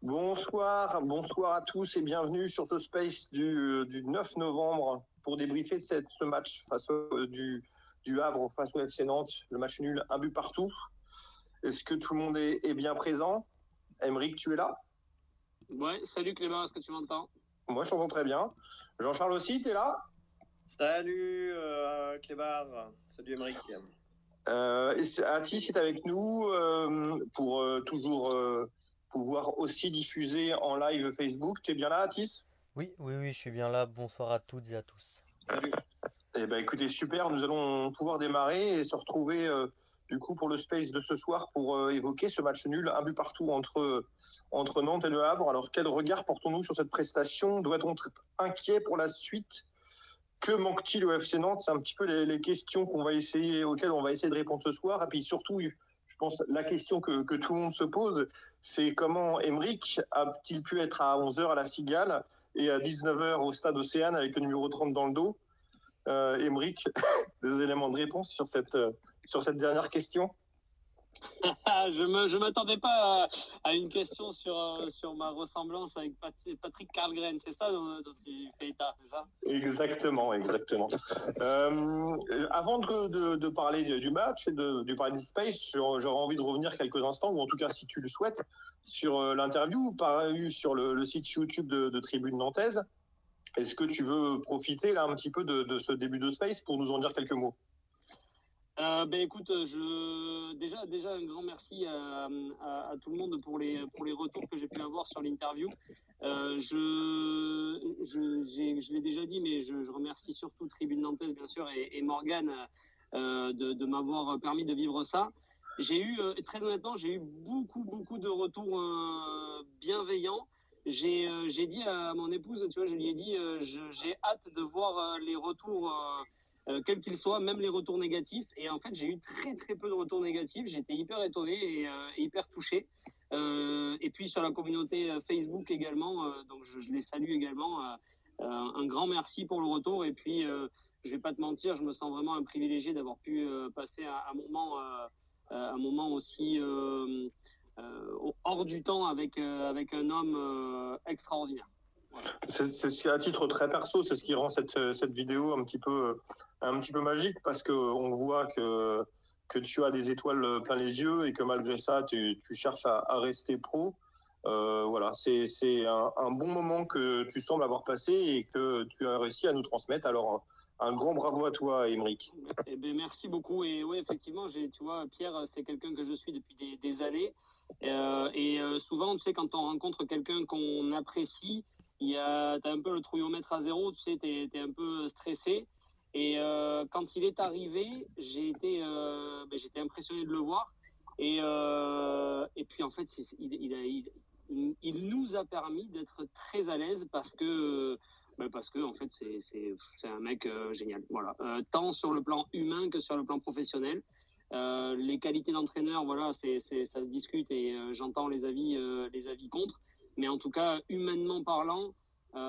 Bonsoir à tous et bienvenue sur ce space du 9 novembre pour débriefer ce match du Havre face au FC Nantes, le match nul, un but partout. Est-ce que tout le monde est bien présent? Aymeric, tu es là? Ouais, salut Clément, est-ce que tu m'entends? Moi, je t'entends très bien. Jean-Charles aussi, tu es là? Salut Clébar, salut Aymeric. Atis est avec nous pour toujours pouvoir aussi diffuser en live Facebook. Tu es bien là, Atis? Oui, je suis bien là. Bonsoir à toutes et à tous. Salut. Eh ben, écoutez, super. Nous allons pouvoir démarrer et se retrouver du coup pour le space de ce soir pour évoquer ce match nul, un but partout entre Nantes et Le Havre. Alors, quel regard portons-nous sur cette prestation? Doit-on être inquiet pour la suite? Que manque-t-il au FC Nantes? C'est un petit peu les questions auxquelles on va essayer de répondre ce soir. Et puis surtout, je pense la question que tout le monde se pose, c'est comment Aymeric a-t-il pu être à 11h à la Cigale et à 19h au stade Océane avec le numéro 30 dans le dos? Aymeric, des éléments de réponse sur cette dernière question? Je m'attendais pas à une question sur ma ressemblance avec Patrick Karlgren, c'est ça dont tu fais état, c'est ça? Exactement. Avant de parler du match et de parler du space, j'aurais envie de revenir quelques instants, ou en tout cas si tu le souhaites, sur l'interview parue sur le site YouTube de Tribune Nantaise. Est-ce que tu veux profiter là un petit peu de ce début de space pour nous en dire quelques mots? Écoute, déjà un grand merci à tout le monde pour les retours que j'ai pu avoir sur l'interview. Je l'ai déjà dit, mais je remercie surtout Tribune Nantaise bien sûr et Morgane de m'avoir permis de vivre ça. Très honnêtement, j'ai eu beaucoup de retours bienveillants. J'ai dit à mon épouse, tu vois, je lui ai dit, j'ai hâte de voir les retours, quels qu'ils soient, même les retours négatifs. Et en fait, j'ai eu très peu de retours négatifs. J'étais hyper étonné et hyper touché. Et puis sur la communauté Facebook également, donc je les salue également. Un grand merci pour le retour. Et puis, je vais pas te mentir, je me sens vraiment un privilégié d'avoir pu passer un moment aussi hors du temps avec un homme extraordinaire. Voilà. C'est à titre très perso, c'est ce qui rend cette vidéo un petit peu magique, parce qu'on voit que tu as des étoiles plein les yeux et que malgré ça, tu cherches à rester pro. Voilà, c'est un bon moment que tu sembles avoir passé et que tu as réussi à nous transmettre. Alors, un grand bravo à toi, Aymeric. Eh ben, merci beaucoup. Et oui, effectivement, tu vois, Pierre, c'est quelqu'un que je suis depuis des années. Souvent, tu sais, quand on rencontre quelqu'un qu'on apprécie, t'as un peu le trouillomètre à zéro, tu sais, t'es un peu stressé. Et quand il est arrivé, j'étais impressionné de le voir. Et puis, en fait, il nous a permis d'être très à l'aise parce que en fait c'est un mec génial, voilà, tant sur le plan humain que sur le plan professionnel. Les qualités d'entraîneur, voilà, ça se discute et j'entends les avis contre, mais en tout cas humainement parlant,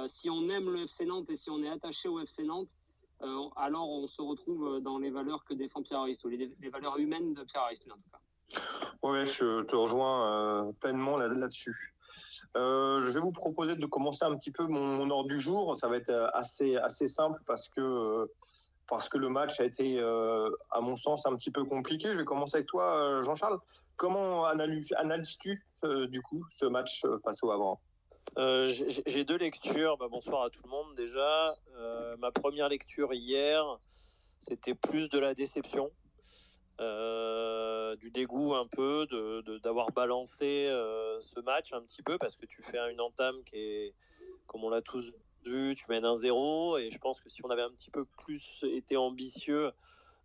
si on aime le FC Nantes et si on est attaché au FC Nantes, alors on se retrouve dans les valeurs que défend Pierre Aristo, les valeurs humaines de Pierre Aristo en tout cas. Ouais, je te rejoins pleinement là-dessus. Je vais vous proposer de commencer un petit peu mon ordre du jour. Ça va être assez simple parce que le match a été, à mon sens, un petit peu compliqué. Je vais commencer avec toi, Jean-Charles. Comment analyses-tu du coup ce match face au Havre? J'ai deux lectures. Bonsoir à tout le monde déjà. Ma première lecture hier, c'était plus de la déception. Du dégoût un peu d'avoir balancé ce match un petit peu, parce que tu fais une entame qui est, comme on l'a tous vu, tu mènes 1-0 et je pense que si on avait un petit peu plus été ambitieux,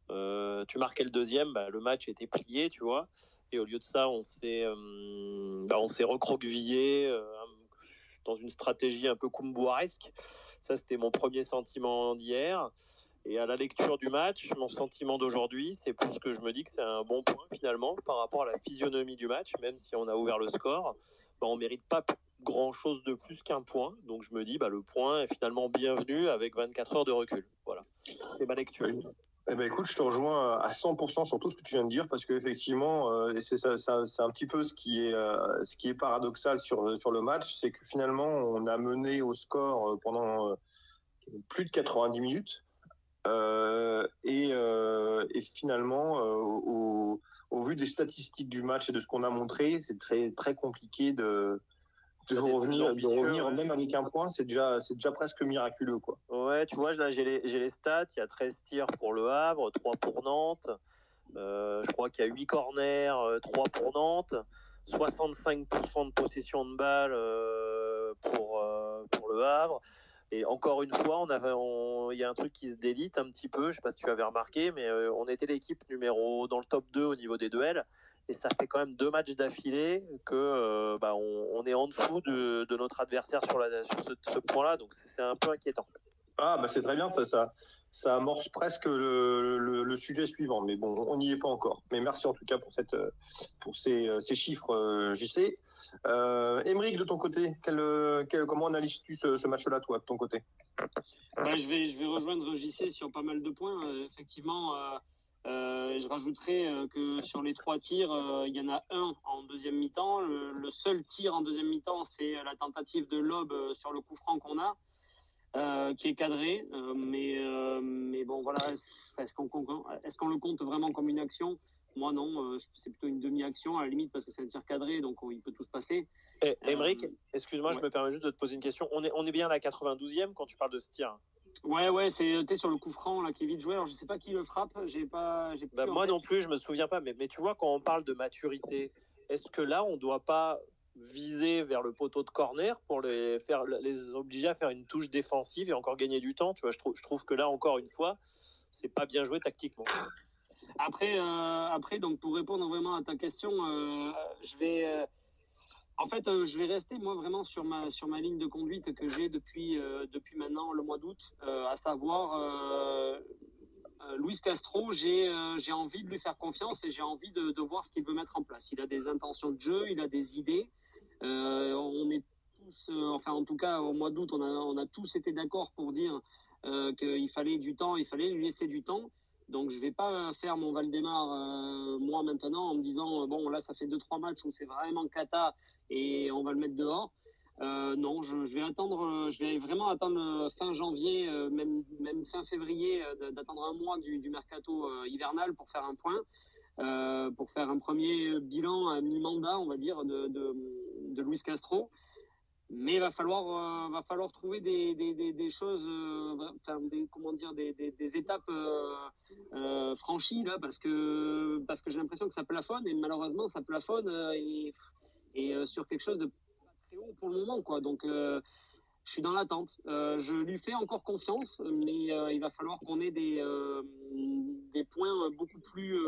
tu marquais le deuxième, le match était plié, tu vois, et au lieu de ça on s'est recroquevillé dans une stratégie un peu Koumboiresque. Ça, c'était mon premier sentiment d'hier. Et à la lecture du match, mon sentiment d'aujourd'hui, c'est plus que je me dis que c'est un bon point finalement par rapport à la physionomie du match. Même si on a ouvert le score, on ne mérite pas grand-chose de plus qu'un point. Donc je me dis, le point est finalement bienvenu avec 24 heures de recul. Voilà, c'est ma lecture. Eh ben écoute, je te rejoins à 100% sur tout ce que tu viens de dire parce qu'effectivement, et c'est un petit peu ce qui est paradoxal sur le match, c'est que finalement, on a mené au score pendant plus de 90 minutes. Et finalement, au vu des statistiques du match et de ce qu'on a montré, c'est très, très compliqué de revenir ouais. même avec un point, c'est déjà presque miraculeux, quoi. Ouais, tu vois, là, j'ai les stats. Il y a 13 tirs pour le Havre, 3 pour Nantes. Je crois qu'il y a 8 corners, 3 pour Nantes. 65% de possession de balle pour le Havre. Et encore une fois, il y a un truc qui se délite un petit peu. Je ne sais pas si tu avais remarqué, mais on était l'équipe dans le top 2 au niveau des duels. Et ça fait quand même 2 matchs d'affilée que on est en dessous de notre adversaire sur ce point-là. Donc c'est un peu inquiétant. Ah, bah c'est très bien, ça amorce presque le sujet suivant, mais bon, on n'y est pas encore. Mais merci en tout cas pour ces chiffres, JC. Émeric, de ton côté, comment analyses-tu ce match-là, toi, de ton côté? Je vais rejoindre JC sur pas mal de points. Effectivement, je rajouterais que sur les 3 tirs, il y en a un en deuxième mi-temps. Le seul tir en deuxième mi-temps, c'est la tentative de lob sur le coup franc qu'on a. Qui est cadré, mais bon voilà, est-ce qu'on le compte vraiment comme une action? Moi non, c'est plutôt une demi-action à la limite parce que c'est un tir cadré, donc il peut tout se passer. Émeric, excuse-moi, ouais. Je me permets juste de te poser une question. On est bien à la 92e quand tu parles de ce tir? Ouais, c'est sur le coup franc là qui est vite joué. Alors je sais pas qui le frappe, moi non plus, je me souviens pas, mais tu vois, quand on parle de maturité, est-ce que là on doit pas viser vers le poteau de corner pour les obliger à faire une touche défensive et encore gagner du temps? Tu vois, je trouve que là, encore une fois, c'est pas bien joué tactiquement. Après, donc pour répondre vraiment à ta question, je vais rester moi vraiment sur ma ligne de conduite que j'ai depuis maintenant le mois d'août, à savoir Luis Castro. J'ai envie de lui faire confiance et j'ai envie de voir ce qu'il veut mettre en place. Il a des intentions de jeu, il a des idées. On est tous, en tout cas au mois d'août, on a tous été d'accord pour dire qu'il fallait du temps, il fallait lui laisser du temps. Donc je vais pas faire mon Valdemar moi maintenant en me disant bon là ça fait 2-3 matchs où c'est vraiment cata et on va le mettre dehors. Non, je vais vraiment attendre fin janvier, même fin février, d'attendre un mois du mercato hivernal pour faire un point, pour faire un premier bilan à mi-mandat, on va dire, de Luis Castro. Mais il va falloir trouver des choses, des étapes franchies là, parce que j'ai l'impression que ça plafonne et malheureusement ça plafonne et sur quelque chose de pas très haut pour le moment, quoi. Donc je suis dans l'attente. Je lui fais encore confiance, mais il va falloir qu'on ait des points beaucoup plus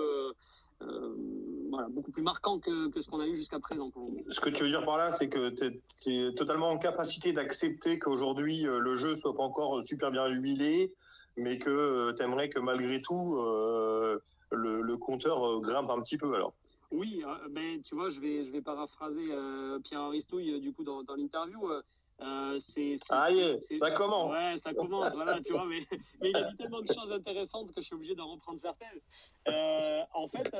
beaucoup plus marquants que ce qu'on a eu jusqu'à présent. Ce que tu veux dire par là, c'est que tu es totalement en capacité d'accepter qu'aujourd'hui, le jeu soit pas encore super bien huilé, mais que tu aimerais que malgré tout, le compteur grimpe un petit peu alors. Oui, tu vois, je vais paraphraser Pierre Aristouille du coup dans l'interview. Ça commence. Ouais, ça commence, voilà, tu vois, mais il a dit tellement de choses intéressantes que je suis obligé d'en reprendre certaines. En fait,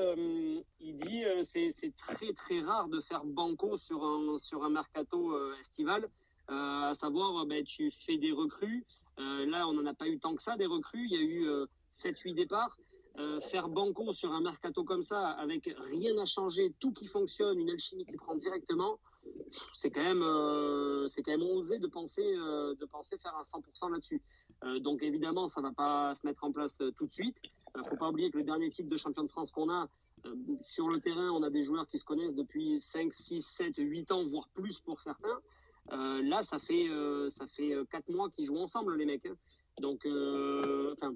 il dit c'est très très rare de faire banco sur un mercato estival, à savoir tu fais des recrues. Là, on n'en a pas eu tant que ça des recrues. Il y a eu 7-8 départs. Faire banco sur un mercato comme ça, avec rien à changer, tout qui fonctionne, une alchimie qui prend directement, c'est quand même osé de penser faire un 100% là-dessus. Donc évidemment, ça va pas se mettre en place tout de suite. Faut pas oublier que le dernier titre de champion de France qu'on a, sur le terrain, on a des joueurs qui se connaissent depuis 5, 6, 7, 8 ans, voire plus pour certains. Là, ça fait 4 mois qu'ils jouent ensemble, les mecs. Hein. Donc,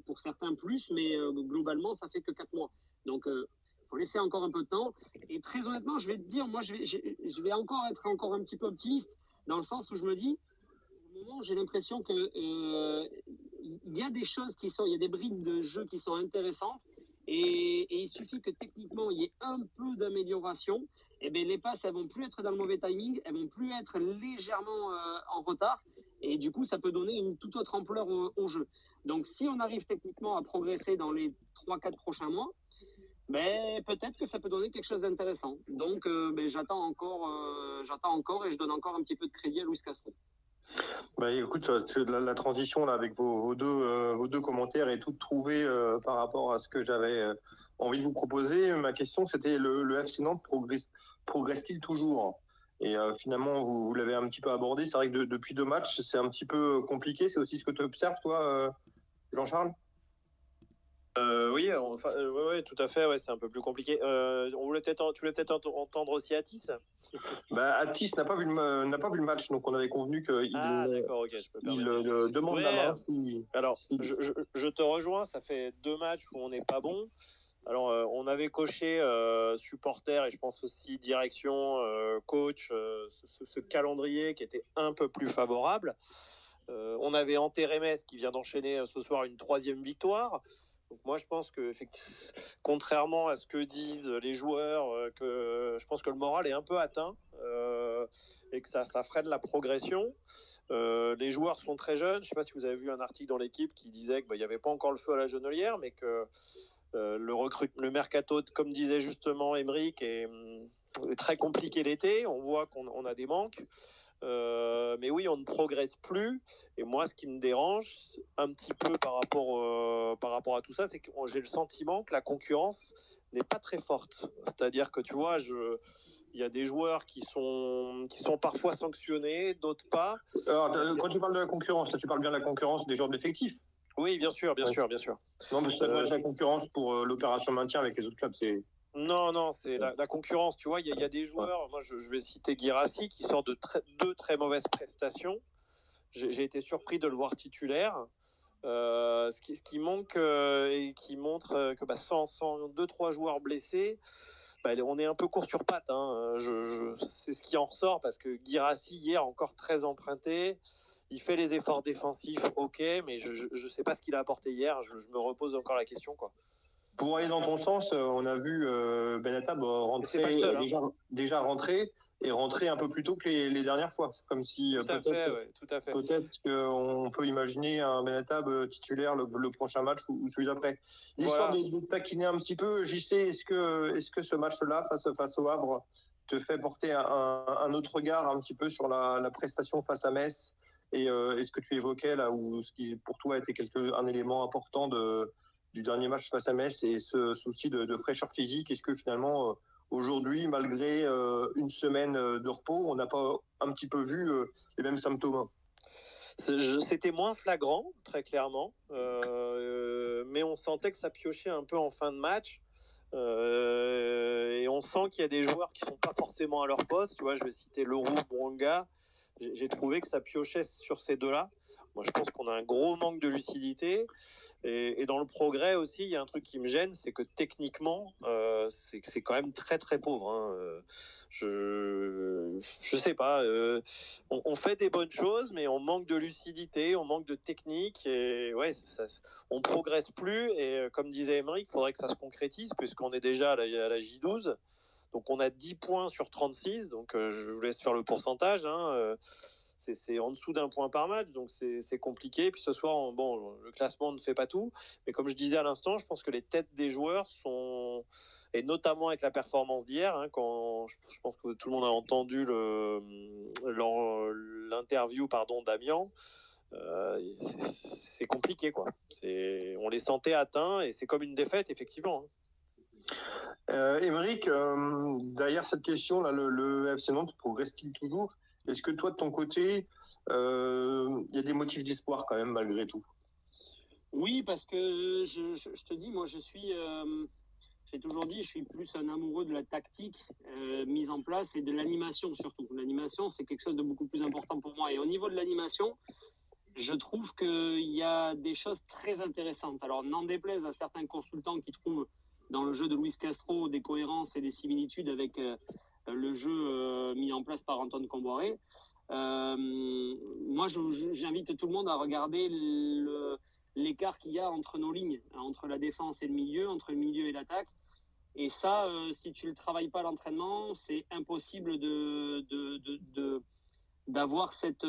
pour certains plus, mais globalement, ça fait que 4 mois. Donc, faut laisser encore un peu de temps. Et très honnêtement, je vais te dire, moi, je vais encore être encore un petit peu optimiste, dans le sens où je me dis, au moment, j'ai l'impression que il y a des choses il y a des brides de jeu qui sont intéressantes. Et il suffit que techniquement il y ait un peu d'amélioration, et bien les passes elles vont plus être dans le mauvais timing, elles vont plus être légèrement en retard, et du coup ça peut donner une toute autre ampleur au jeu. Donc si on arrive techniquement à progresser dans les 3-4 prochains mois, mais peut-être que ça peut donner quelque chose d'intéressant. Donc j'attends encore et je donne encore un petit peu de crédit à Luis Castro. Bah, écoute, la transition là, avec vos deux commentaires est toute trouvée par rapport à ce que j'avais envie de vous proposer. Ma question, c'était le FC Nantes progresse-t-il toujours? Et finalement, vous l'avez un petit peu abordé. C'est vrai que depuis 2 matchs, c'est un petit peu compliqué. C'est aussi ce que tu observes, toi, Jean-Charles? Oui, enfin, ouais, tout à fait. Ouais, c'est un peu plus compliqué. Tu voulais peut-être entendre aussi Atis. Bah, Atis n'a pas vu le match, donc on avait convenu qu'il d'accord, ok, je peux demande la main. Alors, je te rejoins. Ça fait 2 matchs où on n'est pas bon. Alors, on avait coché supporter et je pense aussi direction, coach, ce calendrier qui était un peu plus favorable. On avait enterré Metz qui vient d'enchaîner ce soir une 3e victoire. Donc moi, je pense que, contrairement à ce que disent les joueurs, que je pense que le moral est un peu atteint et que ça freine la progression. Les joueurs sont très jeunes. Je ne sais pas si vous avez vu un article dans l'équipe qui disait qu'il n'y avait pas encore le feu à la Genelière, mais que le mercato, comme disait justement Aymeric, est très compliqué l'été. On voit qu'on a des manques. Mais oui, on ne progresse plus. Et moi, ce qui me dérange un petit peu par rapport à tout ça, c'est que j'ai le sentiment que la concurrence n'est pas très forte. C'est-à-dire que tu vois, il y a des joueurs qui sont parfois sanctionnés, d'autres pas. Alors, quand tu parles de la concurrence, là, tu parles bien de la concurrence des joueurs de l'effectif? Oui, bien sûr. Non, mais ça doit être la concurrence pour l'opération maintien avec les autres clubs. Non, c'est la concurrence. Tu vois, il y a des joueurs, moi je vais citer Guirassy, qui sort de 2 très mauvaises prestations. J'ai été surpris de le voir titulaire. Ce qui manque et qui montre que sans 2-3 joueurs blessés, on est un peu court sur pattes. Hein. C'est ce qui en ressort parce que Guirassy, hier, encore très emprunté. Il fait les efforts défensifs, ok, mais je ne sais pas ce qu'il a apporté hier. Je me repose encore la question, quoi. Pour aller dans ton sens, on a vu Benatab déjà rentrer et rentrer un peu plus tôt que les dernières fois. C'est comme si peut-être qu'on peut imaginer un Benatab titulaire le prochain match ou celui d'après. L'histoire de taquiner un petit peu, JC, est-ce que ce match-là face au Havre te fait porter un autre regard un petit peu sur la prestation face à Metz et ce que tu évoquais là, ou ce qui pour toi était un élément important du dernier match face à Metz et ce souci de fraîcheur physique? Est-ce que finalement, aujourd'hui, malgré une semaine de repos, on n'a pas un petit peu vu les mêmes symptômes? C'était moins flagrant, très clairement, mais on sentait que ça piochait un peu en fin de match. Et on sent qu'il y a des joueurs qui ne sont pas forcément à leur poste. Tu vois, je vais citer Leroux, Bouanga. J'ai trouvé que ça piochait sur ces deux-là. Moi, je pense qu'on a un gros manque de lucidité. Et dans le progrès aussi, il y a un truc qui me gêne, c'est que techniquement, c'est quand même très très pauvre. Hein. Je sais pas. On fait des bonnes choses, mais on manque de lucidité, on manque de technique. Et ouais, on progresse plus. Et comme disait Aymeric, il faudrait que ça se concrétise, puisqu'on est déjà à la J12. Donc on a 10 points sur 36, donc je vous laisse faire le pourcentage. Hein, c'est en dessous d'un point par match, donc c'est compliqué. Puis ce soir, le classement ne fait pas tout. Mais comme je disais à l'instant, je pense que les têtes des joueurs sont... Et notamment avec la performance d'hier, hein, quand je pense que tout le monde a entendu l'interview d'Amiens. C'est compliqué, quoi. On les sentait atteints et c'est comme une défaite, effectivement. Hein. Aymeric, derrière cette question, là, le FC Nantes progresse-t-il toujours? Est-ce que toi, de ton côté, il y a des motifs d'espoir quand même, malgré tout? Oui, parce que je te dis, moi, j'ai toujours dit, je suis plus un amoureux de la tactique mise en place et de l'animation surtout. L'animation, c'est quelque chose de beaucoup plus important pour moi. Et au niveau de l'animation, je trouve qu'il y a des choses très intéressantes. Alors, n'en déplaise à certains consultants qui trouvent dans le jeu de Luis Castro des cohérences et des similitudes avec le jeu mis en place par Antoine Comboiré. Moi, j'invite tout le monde à regarder l'écart qu'il y a entre nos lignes, entre la défense et le milieu, entre le milieu et l'attaque. Et ça, si tu ne le travailles pas à l'entraînement, c'est impossible d'avoir cette,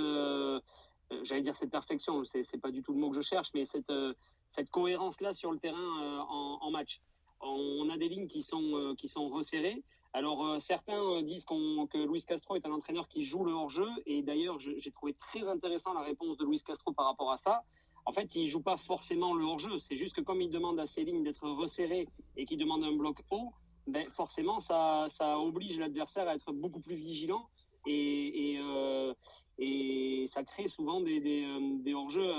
j'allais dire cette perfection, c'est pas du tout le mot que je cherche, mais cette cohérence-là sur le terrain en match. On a des lignes qui sont resserrées. Alors certains disent que Luis Castro est un entraîneur qui joue le hors-jeu, et d'ailleurs j'ai trouvé très intéressant la réponse de Luis Castro par rapport à ça. En fait, il joue pas forcément le hors-jeu, c'est juste que comme il demande à ses lignes d'être resserrées et qu'il demande un bloc haut, ben forcément ça oblige l'adversaire à être beaucoup plus vigilant, et ça crée souvent des hors-jeux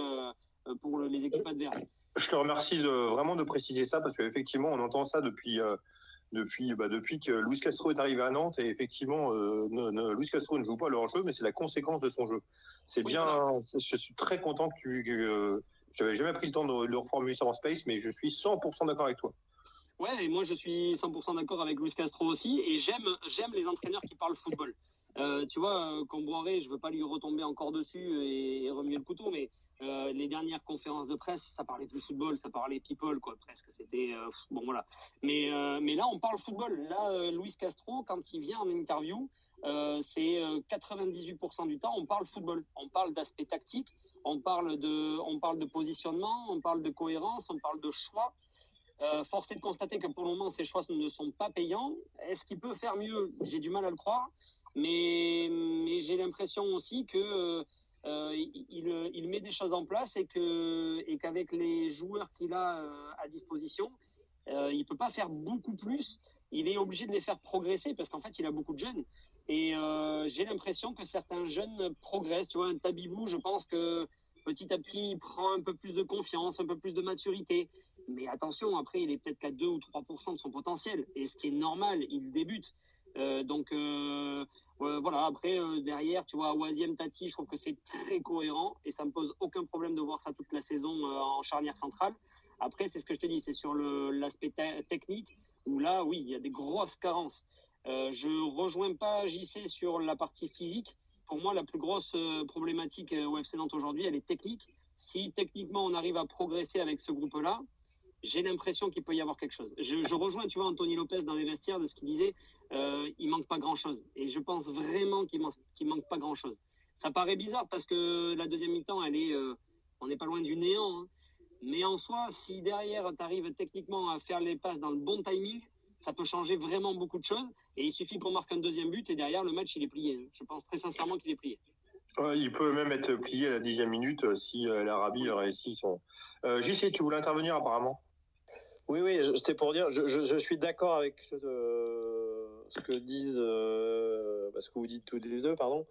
pour les équipes adverses. Je te remercie vraiment de préciser ça, parce qu'effectivement, on entend ça depuis que Luis Castro est arrivé à Nantes, et effectivement, Luis Castro ne joue pas leur jeu, mais c'est la conséquence de son jeu. C'est bien. Voilà. Je suis très content que j'avais jamais pris le temps de reformuler ça en space, mais je suis 100% d'accord avec toi. Ouais, et moi je suis 100% d'accord avec Luis Castro aussi, et j'aime les entraîneurs qui parlent football. Tu vois, Comboiré, je veux pas lui retomber encore dessus et remuer le couteau, mais les dernières conférences de presse, ça parlait plus football, ça parlait people, quoi, presque. C'était bon, voilà. Mais là, on parle football. Là, Luis Castro, quand il vient en interview, c'est 98% du temps, on parle football. On parle d'aspect tactique, on parle de positionnement, on parle de cohérence, on parle de choix. Force est de constater que pour le moment, ces choix ne sont pas payants. Est-ce qu'il peut faire mieux? J'ai du mal à le croire. Mais j'ai l'impression aussi que il met des choses en place, et qu'avec les joueurs qu'il a à disposition, il peut pas faire beaucoup plus. Il est obligé de les faire progresser, parce qu'en fait, il a beaucoup de jeunes. Et j'ai l'impression que certains jeunes progressent. Tu vois, un Tabibou, je pense que petit à petit, il prend un peu plus de confiance, un peu plus de maturité. Mais attention, après, il est peut-être qu'à 2 ou 3% de son potentiel. Et ce qui est normal, il débute. Donc voilà, après derrière, tu vois, Oisiem Tati, je trouve que c'est très cohérent, et ça me pose aucun problème de voir ça toute la saison en charnière centrale. Après, c'est ce que je te dis, c'est sur l'aspect technique où là, oui, il y a des grosses carences. Je rejoins pas JC sur la partie physique. Pour moi, la plus grosse problématique au FC Nantes aujourd'hui, elle est technique. Si techniquement on arrive à progresser avec ce groupe-là, j'ai l'impression qu'il peut y avoir quelque chose. Je rejoins, tu vois, Anthony Lopez dans les vestiaires, de ce qu'il disait, il manque pas grand-chose. Et je pense vraiment qu'il manque pas grand-chose. Ça paraît bizarre, parce que la deuxième mi-temps, on n'est pas loin du néant. Hein. Mais en soi, si derrière, tu arrives techniquement à faire les passes dans le bon timing, ça peut changer vraiment beaucoup de choses. Et il suffit qu'on marque un deuxième but, et derrière, le match, il est plié. Je pense très sincèrement qu'il est plié. Il peut même être plié à la 10e minute si l'Arabie réussit son... JC, tu voulais intervenir apparemment? Oui, c'était pour dire, je suis d'accord avec ce que disent, ce que vous dites tous les deux, pardon.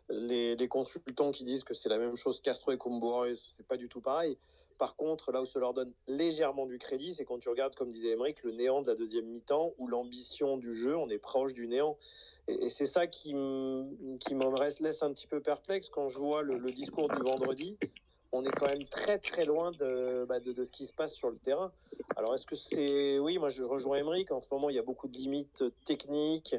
Les consultants qui disent que c'est la même chose Castro et Comboiré, c'est pas du tout pareil. Par contre, là où ça leur donne légèrement du crédit, c'est quand tu regardes, comme disait Aymeric, le néant de la deuxième mi-temps, ou l'ambition du jeu, on est proche du néant. Et c'est ça qui me laisse un petit peu perplexe quand je vois le discours du vendredi. On est quand même très très loin de ce qui se passe sur le terrain. Alors est-ce que c'est... Oui, moi je rejoins Aymeric, en ce moment il y a beaucoup de limites techniques,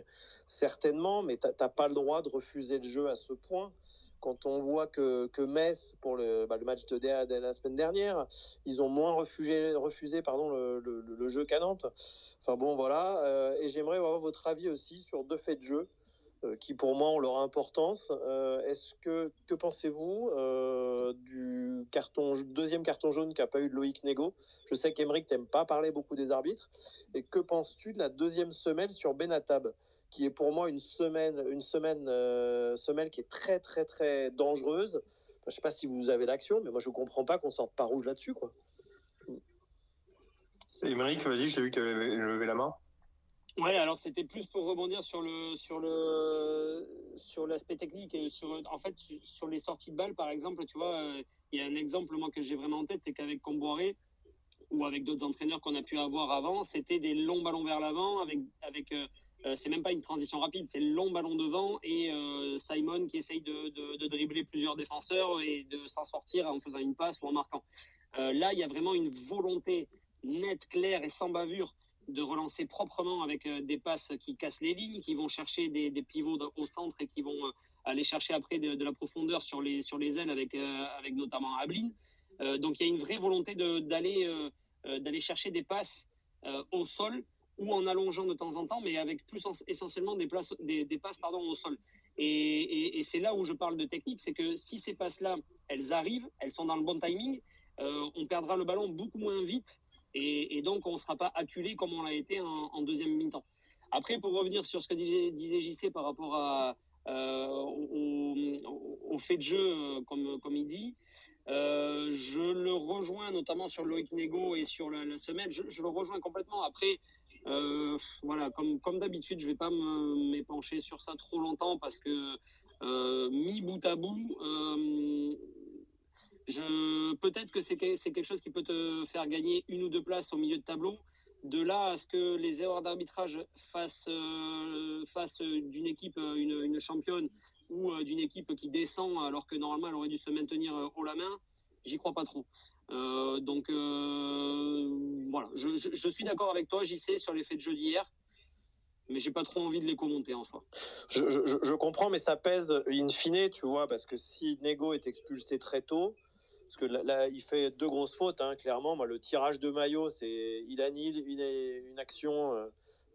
certainement, mais tu n'as pas le droit de refuser le jeu à ce point. Quand on voit que Metz, pour le match de la semaine dernière, ils ont moins refusé le jeu qu'à Nantes. Enfin bon, voilà. Et j'aimerais avoir votre avis aussi sur deux faits de jeu qui pour moi ont leur importance. Que pensez-vous du deuxième carton jaune qu'a pas eu de Loïc Négo? Je sais qu'Aymeric t'aime pas parler beaucoup des arbitres. Et que penses-tu de la deuxième semelle sur Benatab, qui est pour moi une semelle qui est très très très dangereuse? Je sais pas si vous avez l'action, mais moi je comprends pas qu'on sorte pas rouge là-dessus, quoi. Aymeric, vas-y, j'ai vu que tu avais levé la main. Ouais, alors c'était plus pour rebondir sur l'aspect technique, et sur les sorties de balles, par exemple. Tu vois, il y a un exemple moi que j'ai vraiment en tête, c'est qu'avec Comboiré ou avec d'autres entraîneurs qu'on a pu avoir avant, c'était des longs ballons vers l'avant avec c'est même pas une transition rapide, c'est le long ballon devant, et Simon qui essaye de dribbler plusieurs défenseurs et de s'en sortir en faisant une passe ou en marquant. Là, il y a vraiment une volonté nette, claire et sans bavure de relancer proprement, avec des passes qui cassent les lignes, qui vont chercher des pivots au centre, et qui vont aller chercher après de la profondeur sur les ailes avec notamment Ablin. Donc il y a une vraie volonté d'aller chercher des passes au sol ou en allongeant de temps en temps, mais avec essentiellement des passes au sol. Et c'est là où je parle de technique, c'est que si ces passes-là, elles arrivent, elles sont dans le bon timing, on perdra le ballon beaucoup moins vite et donc on ne sera pas acculé comme on l'a été en deuxième mi-temps. Après, pour revenir sur ce que disait JC par rapport au fait de jeu, comme il dit, je le rejoins notamment sur Loïc Nego et sur la semaine. Je le rejoins complètement. Après, voilà, comme d'habitude, je ne vais pas m'épancher sur ça trop longtemps parce que mis bout à bout, peut-être que c'est quelque chose qui peut te faire gagner 1 ou 2 places au milieu de tableau. De là à ce que les erreurs d'arbitrage fassent d'une équipe une championne ou d'une équipe qui descend alors que normalement elle aurait dû se maintenir haut la main, j'y crois pas trop. Donc voilà, je suis d'accord avec toi, JC, sur les faits de jeu d'hier, mais j'ai pas trop envie de les commenter en soi. Je comprends, mais ça pèse in fine, tu vois, parce que si Nego est expulsé très tôt, parce que là, il fait 2 grosses fautes, hein, clairement. Moi, le tirage de maillot, il annule une action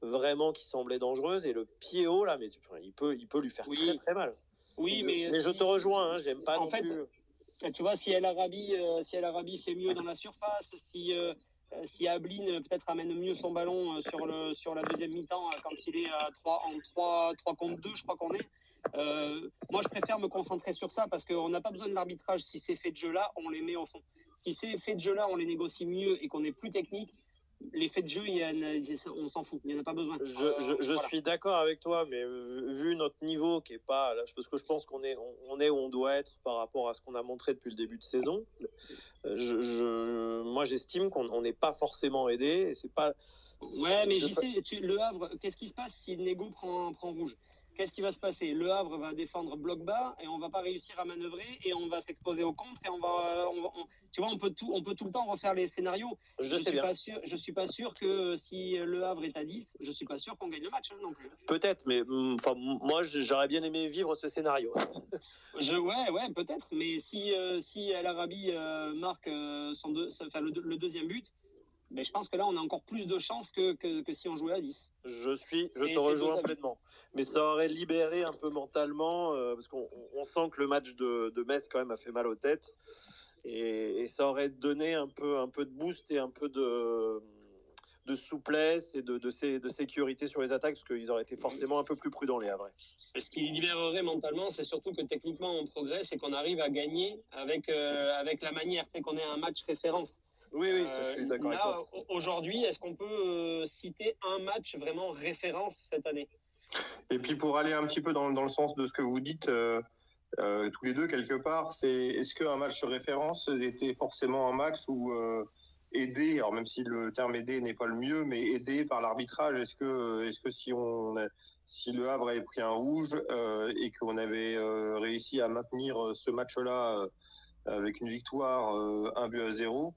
vraiment qui semblait dangereuse, et le pied haut, là, mais il peut lui faire très très mal. Oui, mais je te rejoins, hein, j'aime pas en non fait, plus. Tu vois, si El Arabi fait mieux dans la surface, si Ablin peut-être amène mieux son ballon sur la deuxième mi-temps quand il est en 3 contre 2, je crois qu'on est. Moi, je préfère me concentrer sur ça parce qu'on n'a pas besoin de l'arbitrage. Si ces faits de jeu-là, on les met au fond. Si ces faits de jeu-là, on les négocie mieux et qu'on est plus technique, les faits de jeu, on s'en fout. Il n'y en a pas besoin. Je suis d'accord avec toi, mais vu notre niveau qui est pas là, parce que je pense qu'on est où on doit être par rapport à ce qu'on a montré depuis le début de saison, moi j'estime qu'on n'est pas forcément aidé. Et c'est pas. Ouais, mais le Havre, qu'est-ce qui se passe si Nego prend rouge? Qu'est-ce qui va se passer? Le Havre va défendre bloc bas et on va pas réussir à manœuvrer et on va s'exposer au contre et tu vois, on peut tout le temps refaire les scénarios. Je suis pas sûr que si le Havre est à 10, je suis pas sûr qu'on gagne le match, hein, non plus. Peut-être, mais moi j'aurais bien aimé vivre ce scénario. Ouais, peut-être, mais si El Arabi marque le deuxième but, mais je pense que là, on a encore plus de chances que si on jouait à 10. Je te rejoins pleinement. Mais ça aurait libéré un peu mentalement, parce qu'on sent que le match de Metz, quand même, a fait mal aux têtes. Et ça aurait donné un peu de boost et un peu de souplesse et de sécurité sur les attaques, parce qu'ils auraient été forcément un peu plus prudents, les Havrais. Ce qui libérerait mentalement, c'est surtout que techniquement, on progresse et qu'on arrive à gagner avec la manière, tu sais, qu'on ait un match référence. Oui, ça, je suis d'accord avec toi. Aujourd'hui, est-ce qu'on peut citer un match vraiment référence cette année? Et puis pour aller un petit peu dans le sens de ce que vous dites tous les deux quelque part, est-ce qu'un match référence était forcément un match où aidé, alors même si le terme aidé n'est pas le mieux, mais aidé par l'arbitrage, est-ce que si le Havre avait pris un rouge et qu'on avait réussi à maintenir ce match-là avec une victoire 1-0,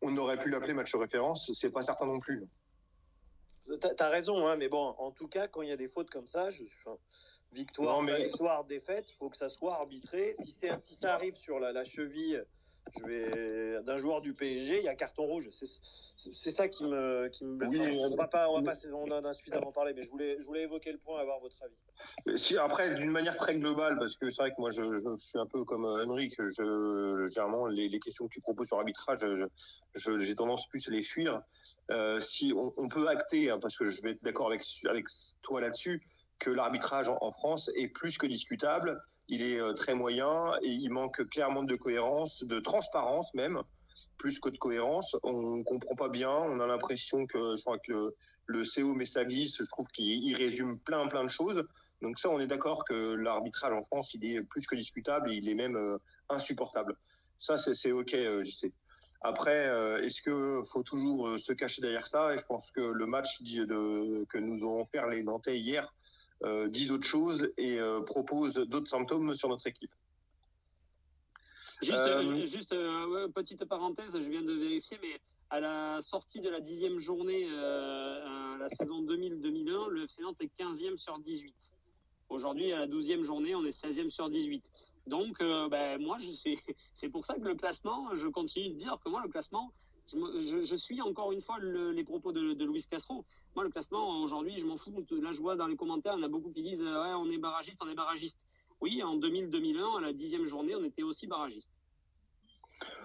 on aurait pu l'appeler match référence, c'est pas certain non plus. T'as raison, hein, mais bon, en tout cas, quand il y a des fautes comme ça, victoire, défaite, il faut que ça soit arbitré. Si ça arrive sur la cheville d'un joueur du PSG, il y a carton rouge. C'est ça qui me. Oui, on en a suffisamment parlé, mais je voulais évoquer le point, avoir votre avis. Après, d'une manière très globale, parce que c'est vrai que moi, je suis un peu comme Henrik. Généralement, les questions que tu proposes sur l'arbitrage, j'ai tendance plus à les fuir. Si on peut acter, hein, parce que je vais être d'accord avec toi là-dessus, que l'arbitrage en France est plus que discutable. Il est très moyen et il manque clairement de cohérence, de transparence même, plus que de cohérence. On ne comprend pas bien. On a l'impression je crois que le CO Messavis, je trouve qu'il résume plein de choses. Donc ça, on est d'accord que l'arbitrage en France, il est plus que discutable et il est même insupportable. Ça, c'est OK, je sais. Après, est-ce qu'il faut toujours se cacher derrière ça? Et je pense que le match que nous ont offert les Nantais hier dit d'autres choses et propose d'autres symptômes sur notre équipe. Juste petite parenthèse, je viens de vérifier, mais à la sortie de la 10e journée à la saison 2000-2001, le FC Nantes est 15e sur 18. Aujourd'hui, à la 12e journée, on est 16e sur 18. Donc, moi, c'est pour ça que le classement, je continue de dire que moi, le classement, je suis encore une fois les propos de Luis Castro. Moi, le classement, aujourd'hui, je m'en fous. Là, je vois dans les commentaires, il y en a beaucoup qui disent ouais, on est barragiste, on est barragiste. Oui, en 2000-2001, à la 10e journée, on était aussi barragiste.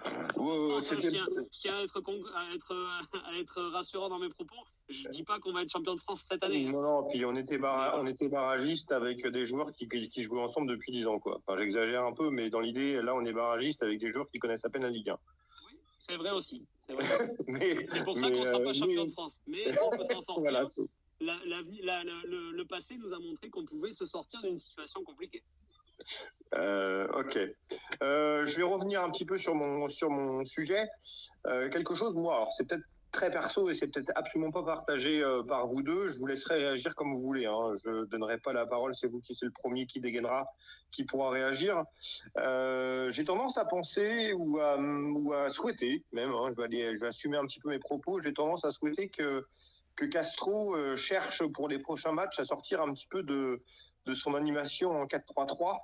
Je tiens à être rassurant dans mes propos. Je dis pas qu'on va être champion de France cette année. Non, puis on était barragiste avec des joueurs qui jouaient ensemble depuis 10 ans, quoi. Enfin, j'exagère un peu, mais dans l'idée, là, on est barragiste avec des joueurs qui connaissent à peine la Ligue 1. Oui, c'est vrai aussi. C'est pour ça qu'on ne sera pas champion de France. Mais on peut s'en sortir. Voilà, le passé nous a montré qu'on pouvait se sortir d'une situation compliquée. Ok. Je vais revenir un petit peu sur mon sujet. Quelque chose, moi, alors c'est peut-être très perso et c'est peut-être absolument pas partagé par vous deux. Je vous laisserai réagir comme vous voulez. Hein. Je donnerai pas la parole. C'est le premier qui dégainera, qui pourra réagir. J'ai tendance à penser ou à souhaiter, même. Hein, je vais assumer un petit peu mes propos. J'ai tendance à souhaiter que Castro cherche pour les prochains matchs à sortir un petit peu de son animation en 4-3-3.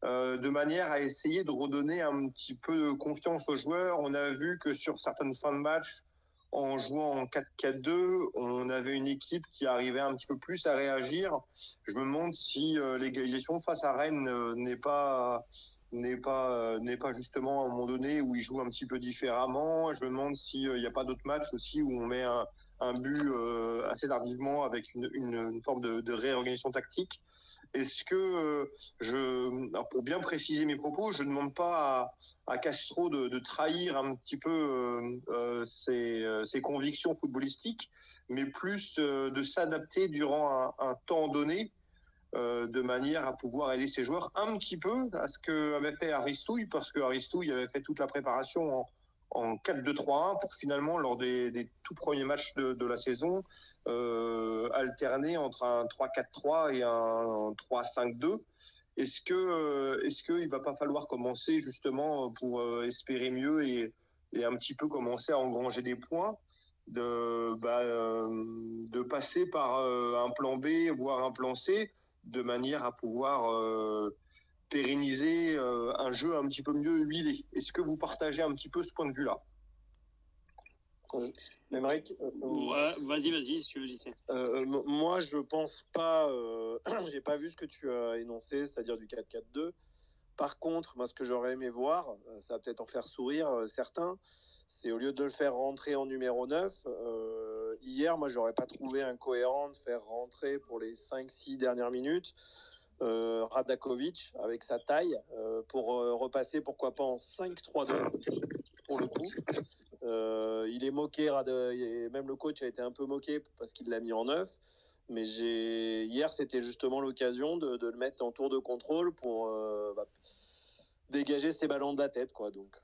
De manière à essayer de redonner un petit peu de confiance aux joueurs. On a vu que sur certaines fins de match, en jouant en 4-4-2, on avait une équipe qui arrivait un petit peu plus à réagir. Je me demande si l'égalisation face à Rennes n'est pas justement à un moment donné où ils jouent un petit peu différemment. Je me demande s'il n'y a pas d'autres matchs aussi où on met un but assez tardivement avec une forme de réorganisation tactique. Est-ce que, pour bien préciser mes propos, je ne demande pas à Castro de trahir un petit peu ses convictions footballistiques, mais plus de s'adapter durant un temps donné, de manière à pouvoir aider ses joueurs un petit peu à ce qu'avait fait Aristouille, parce que Aristouille avait fait toute la préparation en 4-2-3-1 pour finalement, lors des tout premiers matchs de la saison, alterner entre un 3-4-3 et un 3-5-2. Est-ce qu'il va pas falloir commencer justement pour espérer mieux et un petit peu commencer à engranger des points, de passer par un plan B, voire un plan C, de manière à pouvoir pérenniser un jeu un petit peu mieux huilé. Est-ce que vous partagez un petit peu ce point de vue-là? Émeric, ouais, vas-y, si tu veux, j'y sais. Moi, je pense pas. J'ai pas vu ce que tu as énoncé, c'est-à-dire du 4-4-2. Par contre, moi, ce que j'aurais aimé voir, ça va peut-être en faire sourire certains, c'est au lieu de le faire rentrer en numéro 9, hier, moi, j'aurais pas trouvé incohérent de faire rentrer pour les 5-6 dernières minutes Radakovic avec sa taille pour repasser, pourquoi pas, en 5-3-2 pour le coup. Il est moqué, même le coach a été un peu moqué parce qu'il l'a mis en 9. Mais hier, c'était justement l'occasion de le mettre en tour de contrôle pour dégager ses ballons de la tête, quoi. Donc,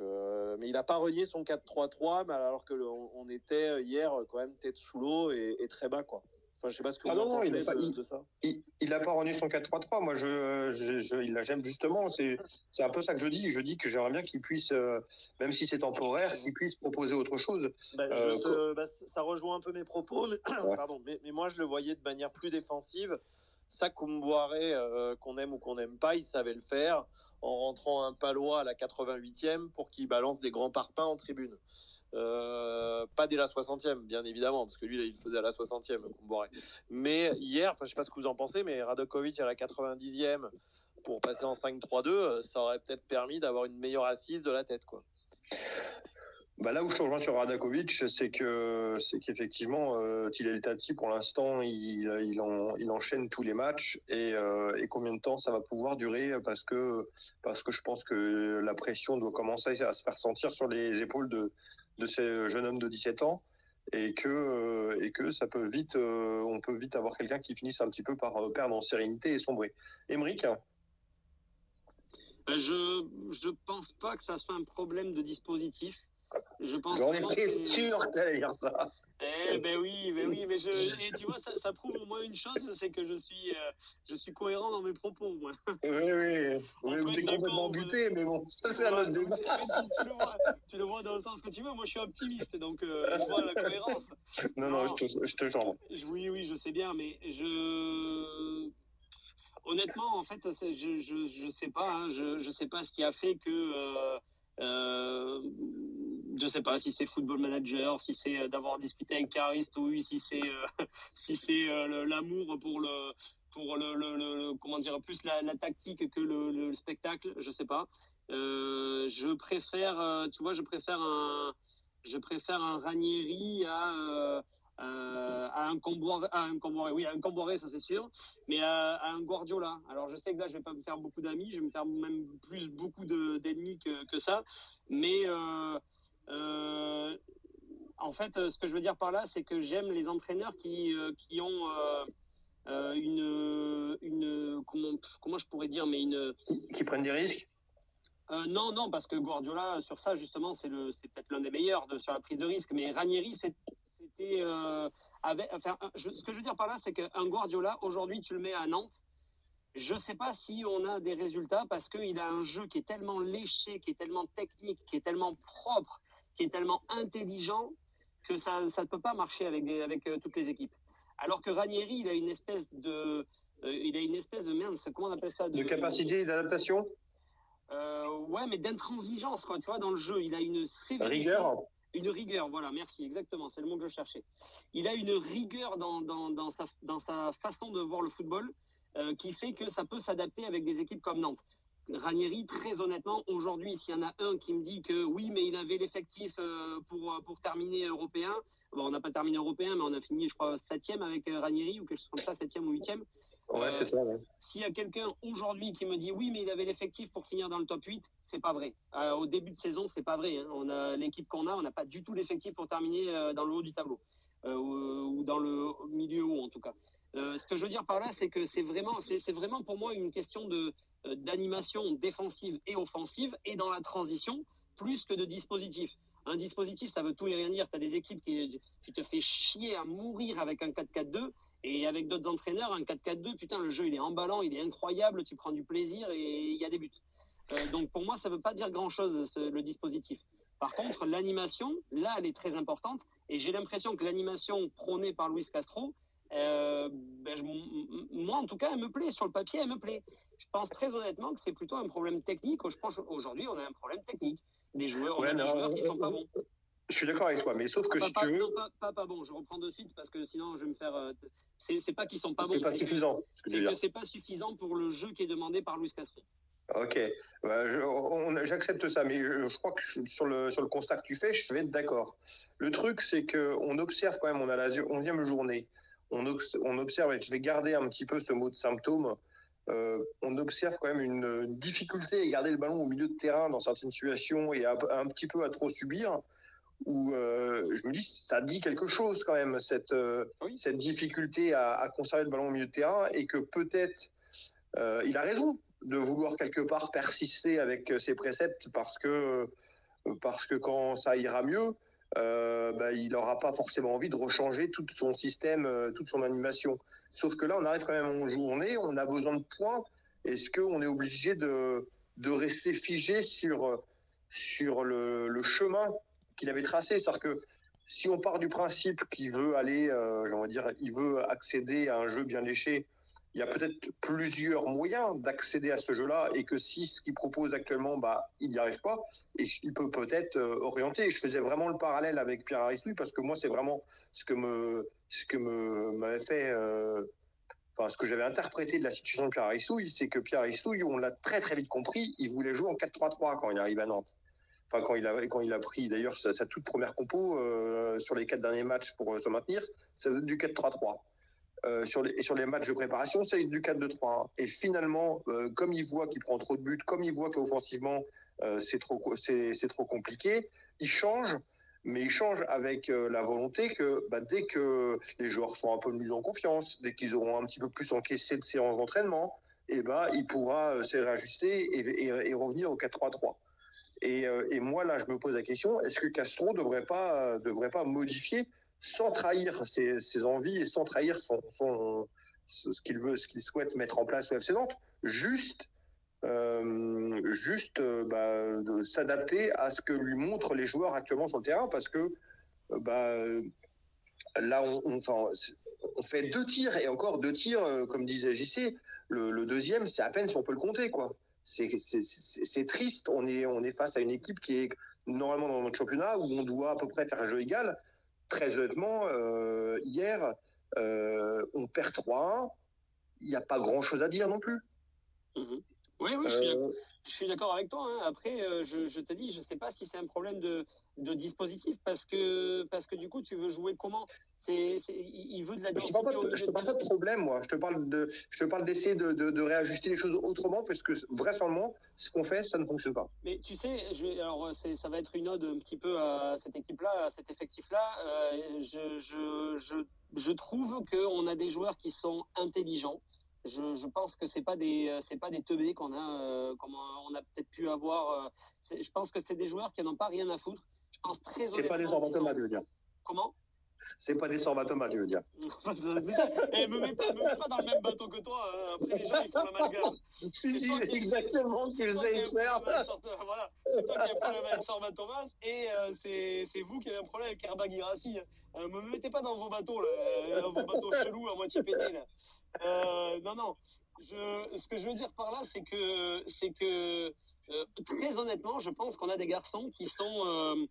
mais il n'a pas renié son 4-3-3, mais alors qu'on était hier quand même tête sous l'eau et très bas, quoi. Enfin, je sais pas ce que vous en pensez de ça. Il n'a pas renié son 4-3-3. Moi, j'aime justement. C'est un peu ça que je dis. Je dis que j'aimerais bien qu'il puisse, même si c'est temporaire, qu'il puisse proposer autre chose. Ça rejoint un peu mes propos. Mais, ouais. Pardon, mais moi, je le voyais de manière plus défensive. Ça, Koumboiré, qu'on aime ou qu'on n'aime pas, il savait le faire en rentrant un palois à la 88e pour qu'il balance des grands parpaings en tribune. Pas dès la 60e, bien évidemment, parce que lui, il faisait à la 60e, Koumboiré. Mais hier, je sais pas ce que vous en pensez, mais Radakovic à la 90e pour passer en 5-3-2, ça aurait peut-être permis d'avoir une meilleure assise de la tête, quoi. Là où je te rejoins sur Radakovic, c'est qu'effectivement, Tilel Tati, pour l'instant, il enchaîne tous les matchs et combien de temps ça va pouvoir durer, parce que je pense que la pression doit commencer à se faire sentir sur les épaules de ces jeunes hommes de 17 ans et que ça peut vite, on peut vite avoir quelqu'un qui finisse un petit peu par perdre en sérénité et sombrer. Émeric ? Je pense pas que ça soit un problème de dispositif. J'en étais sûr que tu allais dire ça. Oui, mais tu vois, ça prouve au moins une chose, c'est que je suis cohérent dans mes propos, moi. Oui, t'es complètement buté, mais bon, ça c'est un autre débat. Tu le vois dans le sens que tu veux, moi je suis optimiste, donc je vois la cohérence. Non, je te jure. Oui, je sais bien, mais honnêtement, en fait, je sais pas, hein, je sais pas ce qui a fait que je sais pas si c'est Football Manager, si c'est d'avoir discuté avec Pierre Aristouille, si c'est si c'est l'amour pour comment dire plus la tactique que le spectacle, je sais pas. Je préfère tu vois, je préfère un Ranieri à un Comboiré, oui, à un Comboiré, ça c'est sûr, mais à un Guardiola. Alors je sais que là, je vais pas me faire beaucoup d'amis, je vais me faire même beaucoup d'ennemis que ça, mais en fait, ce que je veux dire par là, c'est que j'aime les entraîneurs qui ont comment je pourrais dire, mais qui prennent des risques. Non, parce que Guardiola, sur ça, justement, c'est peut-être l'un des meilleurs sur la prise de risque. Mais Ranieri, c'était. Ce que je veux dire par là, c'est qu'un Guardiola, aujourd'hui, tu le mets à Nantes. Je ne sais pas si on a des résultats parce qu'il a un jeu qui est tellement léché, qui est tellement technique, qui est tellement propre, qui est tellement intelligent que ça ne peut pas marcher avec toutes les équipes. Alors que Ranieri, il a une espèce de merde, comment on appelle ça de capacité d'adaptation. Ouais, mais d'intransigeance, quoi. Tu vois, dans le jeu, il a une sévérité. Rigueur. Une rigueur, voilà, merci, exactement, c'est le mot que je cherchais. Il a une rigueur dans sa façon de voir le football qui fait que ça peut s'adapter avec des équipes comme Nantes. Ranieri, très honnêtement, aujourd'hui, s'il y en a un qui me dit que oui, mais il avait l'effectif pour terminer européen, bon, on n'a pas terminé européen, mais on a fini, je crois, 7e avec Ranieri ou quelque chose comme ça, 7e ou 8e. Ouais, c'est ça. Ouais. S'il y a quelqu'un aujourd'hui qui me dit oui, mais il avait l'effectif pour finir dans le top 8, c'est pas vrai. Au début de saison, c'est pas vrai. Hein. On a l'équipe qu'on a, on n'a pas du tout l'effectif pour terminer dans le haut du tableau ou dans le milieu haut en tout cas. Ce que je veux dire par là, c'est que c'est vraiment pour moi une question d'animation défensive et offensive et dans la transition plus que de dispositif. Un dispositif, ça veut tout et rien dire. Tu as des équipes tu te fais chier à mourir avec un 4-4-2 et avec d'autres entraîneurs, un 4-4-2, putain, le jeu il est emballant, il est incroyable, tu prends du plaisir et il y a des buts. Donc pour moi, ça ne veut pas dire grand-chose, le dispositif. Par contre, l'animation, là, elle est très importante et j'ai l'impression que l'animation prônée par Luis Castro, moi en tout cas, elle me plaît. Sur le papier, elle me plaît. Je pense très honnêtement que c'est plutôt un problème technique. Je pense aujourd'hui, on a un problème technique. Des joueurs, on a des joueurs qui sont pas bons. Je suis d'accord avec toi, mais sauf que si tu veux... Non, pas bon, je reprends de suite parce que sinon je vais me faire... C'est pas qu'ils sont pas bons. C'est pas suffisant. C'est que c'est pas suffisant pour le jeu qui est demandé par Luis Castro. Ok, j'accepte ça, mais je crois que sur le constat que tu fais, je vais être d'accord. Le truc, c'est qu'on observe quand même, on a la 11e journée, on observe, et je vais garder un petit peu ce mot de symptôme, on observe quand même une difficulté à garder le ballon au milieu de terrain dans certaines situations et un petit peu à trop subir, où je me dis, ça dit quelque chose quand même, cette difficulté à conserver le ballon au milieu de terrain, et que peut-être il a raison de vouloir quelque part persister avec ses préceptes parce que quand ça ira mieux, il n'aura pas forcément envie de rechanger tout son système, toute son animation. Sauf que là, on arrive quand même en journée, on a besoin de points. Est-ce qu'on est obligé de rester figé sur le chemin qu'il avait tracé? C'est-à-dire que si on part du principe qu'il veut aller, il veut accéder à un jeu bien léché, il y a peut-être plusieurs moyens d'accéder à ce jeu-là, et que si ce qu'il propose actuellement, il n'y arrive pas, et il peut peut-être orienter. Je faisais vraiment le parallèle avec Pierre Aristouille, parce que moi, c'est vraiment ce que m'avait fait, ce que j'avais interprété de la situation de Pierre Aristouille, c'est que Pierre Aristouille, on l'a très très vite compris, il voulait jouer en 4-3-3 quand il arrive à Nantes. Enfin, quand il a pris d'ailleurs sa toute première compo sur les 4 derniers matchs pour se maintenir, ça donne du 4-3-3. Sur les matchs de préparation, c'est du 4-2-3. Et finalement, comme il voit qu'il prend trop de buts, comme il voit qu'offensivement, c'est trop compliqué, il change, mais il change avec la volonté que dès que les joueurs sont un peu mieux en confiance, dès qu'ils auront un petit peu plus encaissé de séances d'entraînement, il pourra se réajuster et revenir au 4-3-3. Et moi, là, je me pose la question, est-ce que Castro devrait pas modifier sans trahir ses envies et sans trahir ce qu'il souhaite mettre en place au FC Nantes, juste de s'adapter à ce que lui montrent les joueurs actuellement sur le terrain, parce que là on fait 2 tirs, et encore 2 tirs, comme disait JC, le deuxième, c'est à peine si on peut le compter, quoi. C'est triste. On est face à une équipe qui est normalement dans notre championnat où on doit à peu près faire un jeu égal. Très honnêtement, hier, on perd 3-1. Il n'y a pas grand-chose à dire non plus. Oui, je suis d'accord avec toi. Hein. Après, je te dis, je ne sais pas si c'est un problème de dispositif parce que du coup, tu veux jouer comment il veut de la densité. Je te parle pas de problème, moi. Je te parle d'essayer de réajuster les choses autrement parce que vraisemblablement, ce qu'on fait, ça ne fonctionne pas. Mais tu sais, ça va être une ode un petit peu à cette équipe-là, à cet effectif-là. Je trouve qu'on a des joueurs qui sont intelligents. Je pense que c'est pas des teubés qu'on a comme on a peut-être pu avoir. Je pense que c'est des joueurs qui n'ont pas rien à foutre. Je pense très. C'est pas des Sorbatoma, tu veux dire. Comment? C'est pas des Sorbatoma, tu veux dire. me mets pas dans le même bateau que toi. Après les gens ils font l'amalgame. Si, c'est exactement ce que j'essaie de faire. Voilà, c'est toi qui as un problème avec Sorbatoma et c'est vous qui avez un problème avec Herba Girassi. Me mettez pas dans vos bateaux là, dans vos bateaux chelous à moitié pétés là. Non. Ce que je veux dire par là, c'est que très honnêtement, je pense qu'on a des garçons qui sont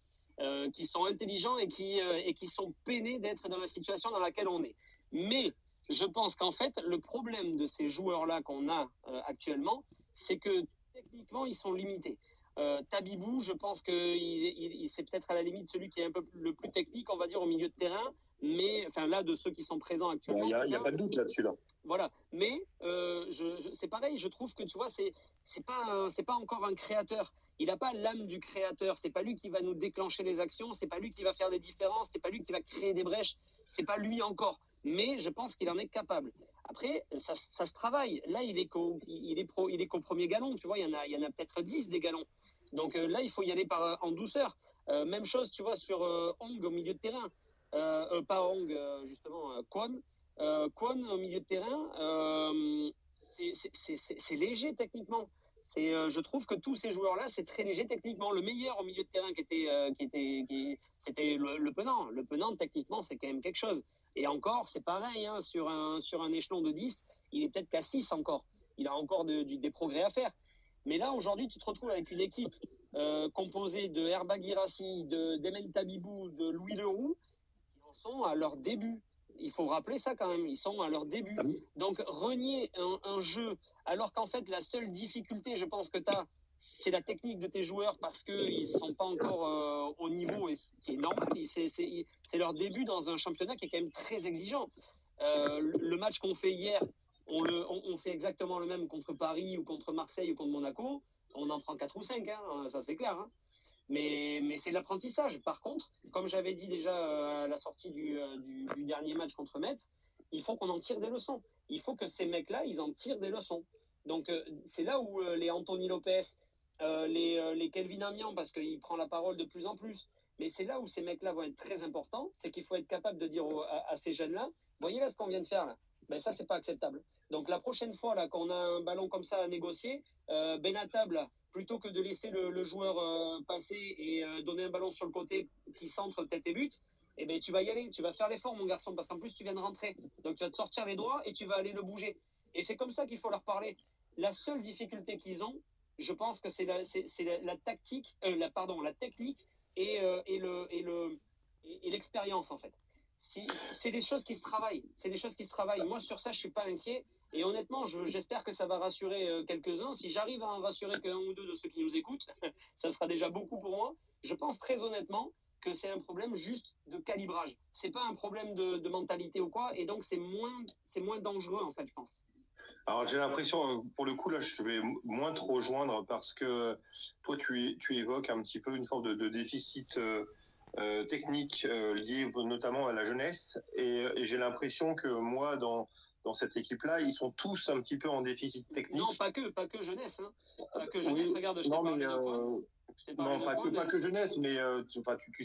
intelligents et qui sont peinés d'être dans la situation dans laquelle on est. Mais je pense qu'en fait, le problème de ces joueurs-là qu'on a actuellement, c'est que techniquement, ils sont limités. Tabibou, je pense que c'est peut-être à la limite celui qui est un peu le plus technique, on va dire, au milieu de terrain. Mais enfin là, de ceux qui sont présents actuellement, il n'y a pas de doute là-dessus là. Voilà, mais c'est pareil. Je trouve que tu vois, c'est pas encore un créateur. Il n'a pas l'âme du créateur. C'est pas lui qui va nous déclencher les actions. C'est pas lui qui va faire des différences. C'est pas lui qui va créer des brèches. C'est pas lui encore. Mais je pense qu'il en est capable. Après, ça se travaille. Là, il est qu'au premier galon. Tu vois, il y en a peut-être 10 des galons. Donc là, il faut y aller en douceur. Même chose, tu vois, sur Hong au milieu de terrain. Pas Hong, justement, Kwon. Kwon au milieu de terrain, c'est léger techniquement. Je trouve que tous ces joueurs-là, c'est très léger techniquement. Le meilleur au milieu de terrain c'était le Penant. Le Penant, techniquement, c'est quand même quelque chose. Et encore, c'est pareil, hein, sur un échelon de 10, il est peut-être qu'à 6 encore. Il a encore des progrès à faire. Mais là, aujourd'hui, tu te retrouves avec une équipe composée de Herba Girassi, d'Emen Tabibou, de Louis Leroux, qui en sont à leur début. Il faut rappeler ça quand même, ils sont à leur début. Donc renier un jeu, alors qu'en fait la seule difficulté, je pense que tu as, c'est la technique de tes joueurs parce qu'ils ne sont pas encore au niveau, et ce qui est normal, c'est leur début dans un championnat qui est quand même très exigeant. Le match qu'on fait hier, on fait exactement le même contre Paris ou contre Marseille ou contre Monaco, on en prend 4 ou 5, hein, ça c'est clair. Hein. Mais c'est l'apprentissage. Par contre, comme j'avais dit déjà à la sortie du dernier match contre Metz, il faut qu'on en tire des leçons. Il faut que ces mecs-là, ils en tirent des leçons. Donc c'est là où les Anthony Lopez, les Kelvin Amian, parce qu'il prend la parole de plus en plus, mais c'est là où ces mecs-là vont être très importants, c'est qu'il faut être capable de dire à ces jeunes-là, voyez là ce qu'on vient de faire là, ben ça c'est pas acceptable. Donc la prochaine fois là qu'on a un ballon comme ça à négocier, Benatab là, plutôt que de laisser le joueur passer et donner un ballon sur le côté qui centre tête et but, eh ben, tu vas y aller, tu vas faire l'effort mon garçon, parce qu'en plus tu viens de rentrer, donc tu vas te sortir les doigts et tu vas aller le bouger. Et c'est comme ça qu'il faut leur parler. La seule difficulté qu'ils ont, je pense que c'est la tactique, la technique et l'expérience en fait. C'est des choses qui se travaillent. Moi sur ça je suis pas inquiet. Et honnêtement, j'espère que ça va rassurer quelques-uns. Si j'arrive à en rassurer qu'un ou deux de ceux qui nous écoutent, ça sera déjà beaucoup pour moi. Je pense très honnêtement que c'est un problème juste de calibrage. C'est pas un problème de mentalité ou quoi. Et donc, c'est moins dangereux, en fait, je pense. Alors, j'ai l'impression, pour le coup, là, je vais moins te rejoindre parce que toi, tu évoques un petit peu une forme de déficit technique lié notamment à la jeunesse. Et j'ai l'impression que moi, dans cette équipe-là, ils sont tous un petit peu en déficit technique. Non, pas que jeunesse. Hein. Pas que jeunesse, oui, regarde, je t'ai parlé de quoi. Non, pas que jeunesse, mais tu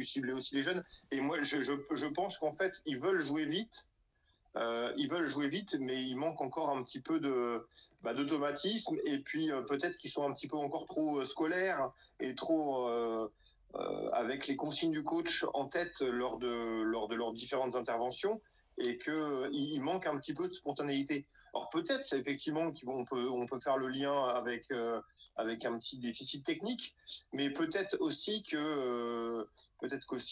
ciblais aussi les jeunes. Et moi, je pense qu'en fait, ils veulent jouer vite. Mais il manque encore un petit peu d'automatisme. Et puis, peut-être qu'ils sont un petit peu encore trop scolaires et trop... avec les consignes du coach en tête lors de leurs différentes interventions, et qu'il manque un petit peu de spontanéité. Alors peut-être effectivement qu'on peut faire le lien avec un petit déficit technique, mais peut-être qu'aussi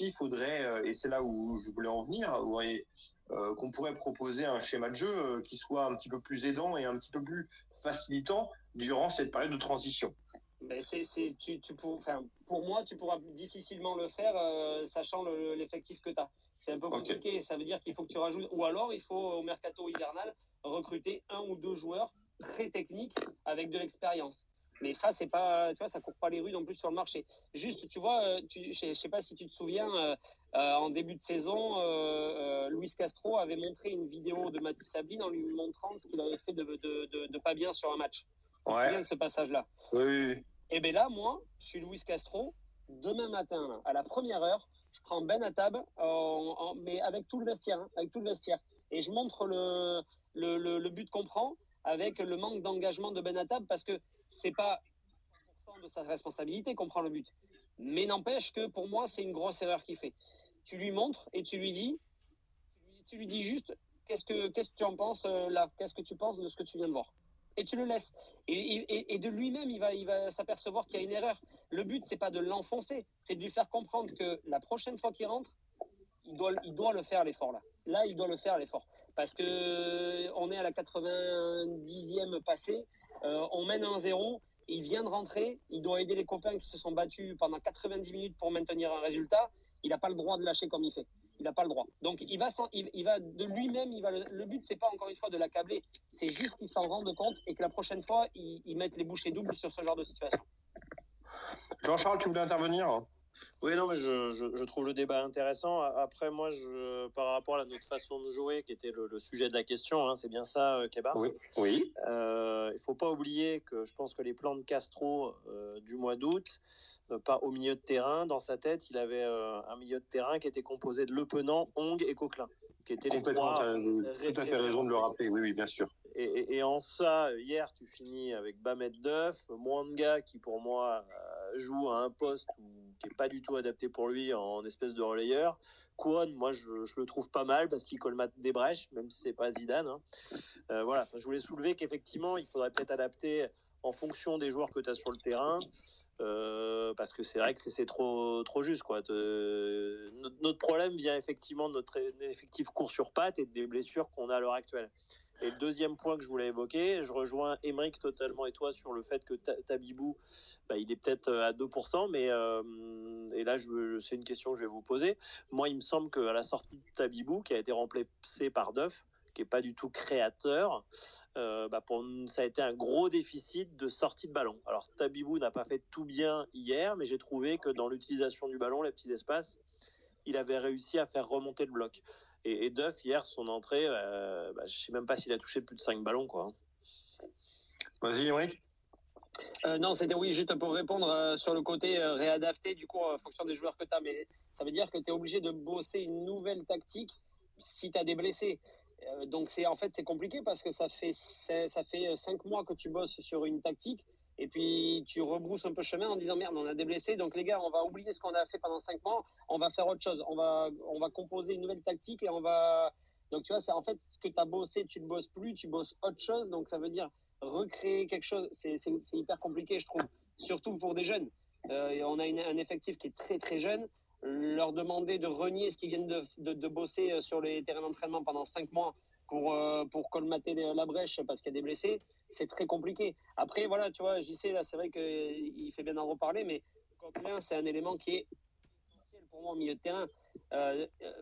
il faudrait, et c'est là où je voulais en venir, qu'on pourrait proposer un schéma de jeu qui soit un petit peu plus aidant et un petit peu plus facilitant durant cette période de transition. Ben pour moi, tu pourras difficilement le faire, sachant l'effectif que tu as. C'est un peu compliqué. Okay. Ça veut dire qu'il faut que tu rajoutes, ou alors il faut au mercato hivernal recruter 1 ou 2 joueurs très techniques avec de l'expérience. Mais ça, c'est pas, tu vois, ça court pas les rues non plus sur le marché. Juste, tu vois, je sais pas si tu te souviens, en début de saison, Luis Castro avait montré une vidéo de Mathis Sablin en lui montrant ce qu'il avait fait de pas bien sur un match. Tu te souviens de ce passage-là? Oui. Et bien là, moi, je suis Luis Castro. Demain matin, là, à la première heure, je prends Ben Hattab, mais avec tout le vestiaire, Et je montre le but qu'on prend avec le manque d'engagement de Ben Hattab, parce que c'est pas 100% de sa responsabilité qu'on prend le but. Mais n'empêche que pour moi, c'est une grosse erreur qu'il fait. Tu lui montres et tu lui dis juste qu'est-ce que tu en penses là? Qu'est-ce que tu penses de ce que tu viens de voir? Et tu le laisses. Et de lui-même, il va s'apercevoir qu'il y a une erreur. Le but, c'est pas de l'enfoncer, c'est de lui faire comprendre que la prochaine fois qu'il rentre, il doit le faire, l'effort là. Là, il doit le faire, l'effort. Parce que on est à la 90e passée, on mène 1-0, il vient de rentrer, il doit aider les copains qui se sont battus pendant 90 minutes pour maintenir un résultat. Il n'a pas le droit de lâcher comme il fait. Il n'a pas le droit. Donc, il va de lui-même, le but, c'est pas encore une fois de l'accabler, c'est juste qu'il s'en rende compte et que la prochaine fois, il mette les bouchées doubles sur ce genre de situation. Jean-Charles, tu voulais intervenir ? Oui, non, mais je trouve le débat intéressant. Après, moi, par rapport à notre façon de jouer, qui était le sujet de la question, hein, c'est bien ça, Kébar ? Oui. Il ne faut pas oublier que je pense que les plans de Castro du mois d'août, pas au milieu de terrain, dans sa tête, il avait un milieu de terrain qui était composé de Le Penant, Hong et Coquelin, qui étaient les trois. Tout à fait raison de le rappeler, oui, bien sûr. Et en ça, hier, tu finis avec Bamet Duff, Mwanga, qui pour moi joue à un poste qui n'est pas du tout adapté pour lui en espèce de relayeur. Kwon, moi, je le trouve pas mal parce qu'il colmate des brèches, même si c'est pas Zidane. Hein. Voilà, je voulais soulever qu'effectivement, il faudrait peut-être adapter en fonction des joueurs que tu as sur le terrain. Parce que c'est vrai que c'est trop juste, quoi. Notre problème vient effectivement de notre effectif court sur pattes et des blessures qu'on a à l'heure actuelle. Et le deuxième point que je voulais évoquer, je rejoins Émeric totalement et toi sur le fait que Tabibou, il est peut-être à 2%, mais et là c'est une question que je vais vous poser. Moi, il me semble qu'à la sortie de Tabibou, qui a été remplacé par Duff, qui n'est pas du tout créateur, ça a été un gros déficit de sortie de ballon. Alors Tabibou n'a pas fait tout bien hier, mais j'ai trouvé que dans l'utilisation du ballon, les petits espaces, il avait réussi à faire remonter le bloc. Et Duff, hier, son entrée, je ne sais même pas s'il a touché plus de 5 ballons, quoi. Vas-y, oui. Non, c'était oui, juste pour répondre sur le côté réadapté, du coup, en fonction des joueurs que tu as. Mais ça veut dire que tu es obligé de bosser une nouvelle tactique si tu as des blessés. Donc, c'est compliqué parce que ça fait 5 mois que tu bosses sur une tactique. Et puis, tu rebrousses un peu chemin en disant, merde, on a des blessés. Donc, les gars, on va oublier ce qu'on a fait pendant 5 mois. On va faire autre chose. On va composer une nouvelle tactique et on va... Donc, tu vois, c'est en fait ce que tu as bossé, tu ne bosses plus, tu bosses autre chose. Donc, ça veut dire recréer quelque chose. C'est hyper compliqué, je trouve. Surtout pour des jeunes. On a un effectif qui est très, très jeune. Leur demander de renier ce qu'ils viennent de bosser sur les terrains d'entraînement pendant 5 mois pour colmater la brèche parce qu'il y a des blessés, c'est très compliqué. Après, voilà, tu vois, JC, là, c'est vrai qu'il fait bien d'en reparler, mais Coquelin, c'est un élément qui est essentiel pour moi au milieu de terrain.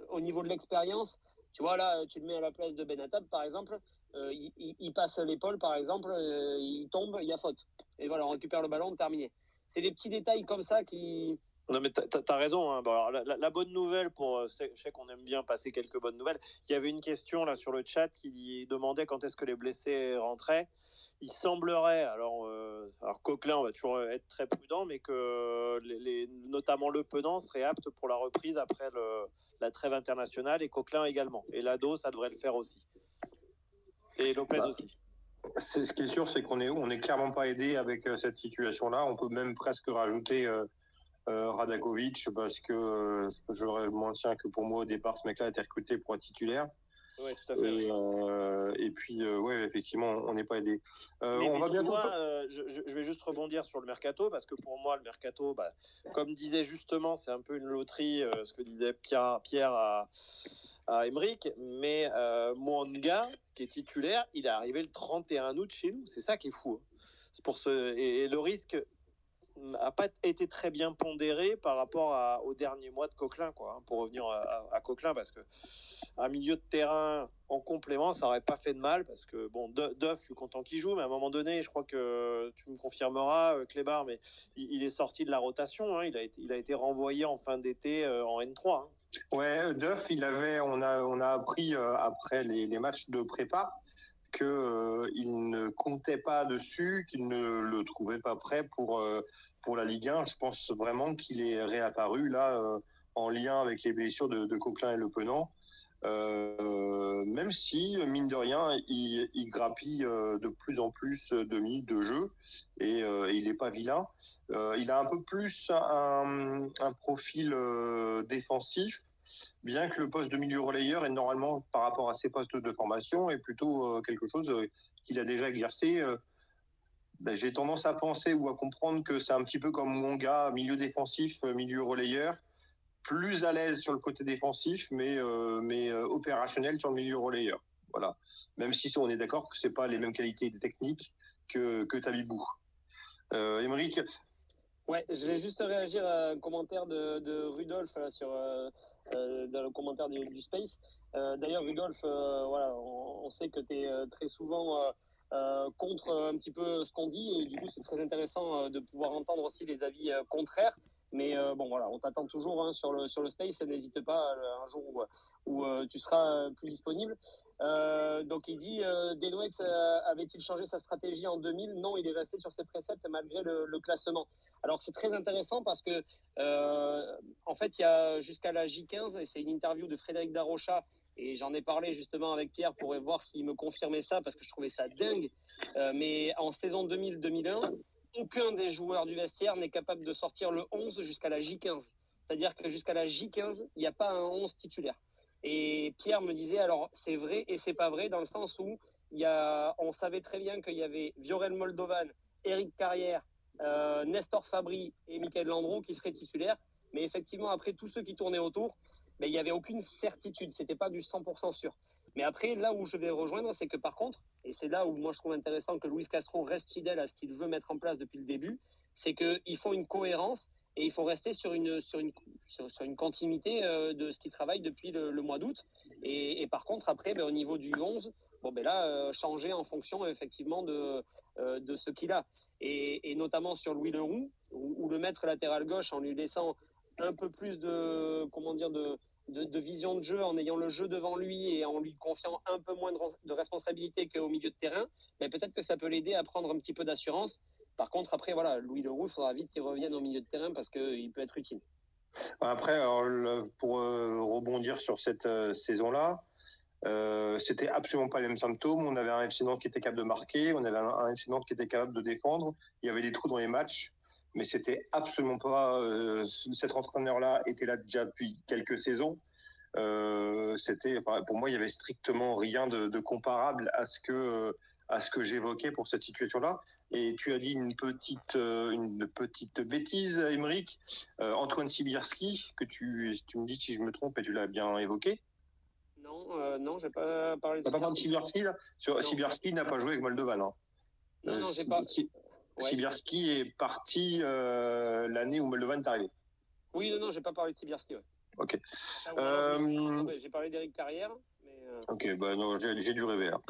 Au niveau de l'expérience, tu vois, là, tu le mets à la place de Ben Hattab, par exemple, il passe l'épaule, par exemple, il tombe, il y a faute. Et voilà, on récupère le ballon, terminé. C'est des petits détails comme ça qui... Non, mais t'as raison. Hein. Bon, alors, la bonne nouvelle, je sais qu'on aime bien passer quelques bonnes nouvelles. Il y avait une question là sur le chat qui demandait quand est-ce que les blessés rentraient. Il semblerait, alors Coquelin, on va toujours être très prudent, mais que notamment Le Penant serait apte pour la reprise après la trêve internationale et Coquelin également. Et Lado, ça devrait le faire aussi. Et Lopez aussi. Ce qui est sûr, c'est qu'on est clairement pas aidé avec cette situation-là. On peut même presque rajouter Radakovic parce que je maintiens que pour moi au départ ce mec-là a été recruté pour être titulaire. Oui, tout à fait. Et puis, ouais, effectivement, on n'est pas aidé. Mais tu vois, je vais juste rebondir sur le mercato, parce que pour moi, le mercato, comme disait justement, c'est un peu une loterie, ce que disait Pierre à Emeric, mais Mwanga, qui est titulaire, il est arrivé le 31 août chez nous. C'est ça qui est fou. Hein. C'est pour et le risque n'a pas été très bien pondéré par rapport aux derniers mois de Coquelin, quoi, hein, pour revenir à Coquelin, parce que un milieu de terrain en complément, ça n'aurait pas fait de mal, parce que bon, Duff, je suis content qu'il joue, mais à un moment donné, je crois que tu me confirmeras, Clébar, mais il est sorti de la rotation, hein, il a été renvoyé en fin d'été en N3. Hein. Ouais, Duff, on a appris après les matchs de prépa qu'il ne comptait pas dessus, qu'il ne le trouvait pas prêt pour la Ligue 1. Je pense vraiment qu'il est réapparu là en lien avec les blessures de Coquelin et Le Penant. Même si, mine de rien, il grappille de plus en plus de minutes de jeu et il n'est pas vilain. Il a un peu plus un profil défensif, bien que le poste de milieu relayeur est normalement, par rapport à ses postes de formation, est plutôt quelque chose qu'il a déjà exercé. J'ai tendance à penser ou à comprendre que c'est un petit peu comme Mwanga, milieu défensif, milieu relayeur, plus à l'aise sur le côté défensif, mais opérationnel sur le milieu relayeur. Voilà. Même si on est d'accord que c'est pas les mêmes qualités techniques que Tabibou. Emeric. Ouais, je vais juste réagir à un commentaire de Rudolf là, dans le commentaire du Space. D'ailleurs, Rudolf, voilà, on sait que tu es très souvent contre un petit peu ce qu'on dit, et du coup, c'est très intéressant de pouvoir entendre aussi les avis contraires. Mais bon, voilà, on t'attend toujours hein, sur le Space, n'hésite pas un jour où tu seras plus disponible. Donc il dit Denouex avait-il changé sa stratégie en 2000? Non, il est resté sur ses préceptes malgré le classement. Alors c'est très intéressant parce que en fait il y a jusqu'à la J15 et c'est une interview de Frédéric Darocha et j'en ai parlé justement avec Pierre pour voir s'il me confirmait ça parce que je trouvais ça dingue. Mais en saison 2000-2001, aucun des joueurs du vestiaire n'est capable de sortir le 11 jusqu'à la J15. C'est-à-dire que jusqu'à la J15, il n'y a pas un 11 titulaire. Et Pierre me disait, alors c'est vrai et c'est pas vrai dans le sens où on savait très bien qu'il y avait Viorel Moldovan, Eric Carrière, Nestor Fabry et Michael Landreau qui seraient titulaires. Mais effectivement, après, tous ceux qui tournaient autour, il n'y avait aucune certitude. Ce n'était pas du 100% sûr. Mais après, là où je vais rejoindre, c'est que par contre, et c'est là où moi je trouve intéressant que Luis Castro reste fidèle à ce qu'il veut mettre en place depuis le début, c'est qu'il faut une cohérence et il faut rester sur une continuité de ce qu'il travaille depuis le mois d'août. Et par contre, après, au niveau du 11, changer en fonction effectivement de ce qu'il a. Et notamment sur Louis Leroux, ou le mettre latéral gauche en lui laissant un peu plus de vision de jeu, en ayant le jeu devant lui et en lui confiant un peu moins de responsabilité qu'au milieu de terrain, mais peut-être que ça peut l'aider à prendre un petit peu d'assurance. Par contre, après, voilà, Louis Leroux, il faudra vite qu'il revienne au milieu de terrain parce qu'il peut être utile. Après, pour rebondir sur cette saison-là, c'était absolument pas les mêmes symptômes. On avait un FC Nantes qui était capable de marquer, on avait un FC Nantes qui était capable de défendre. Il y avait des trous dans les matchs, mais c'était absolument pas. Cet entraîneur-là était là déjà depuis quelques saisons. Pour moi, il y avait strictement rien de comparable à ce que j'évoquais pour cette situation-là. Et tu as dit une petite bêtise, Emeric. Antoine Sibierski, que tu me dis si je me trompe et tu l'as bien évoqué. Non, j'ai pas parlé de Sibierski. T'as pas parlé de Sibierski là? Sibierski n'a pas joué avec Moldovan. Hein. Non, j'ai pas. Sibierski est parti l'année où Moldovan est arrivé. Oui, non, j'ai pas parlé de Sibierski. Ouais. Ok. J'ai parlé d'Eric Carrière. Ok, non, j'ai dû rêver là.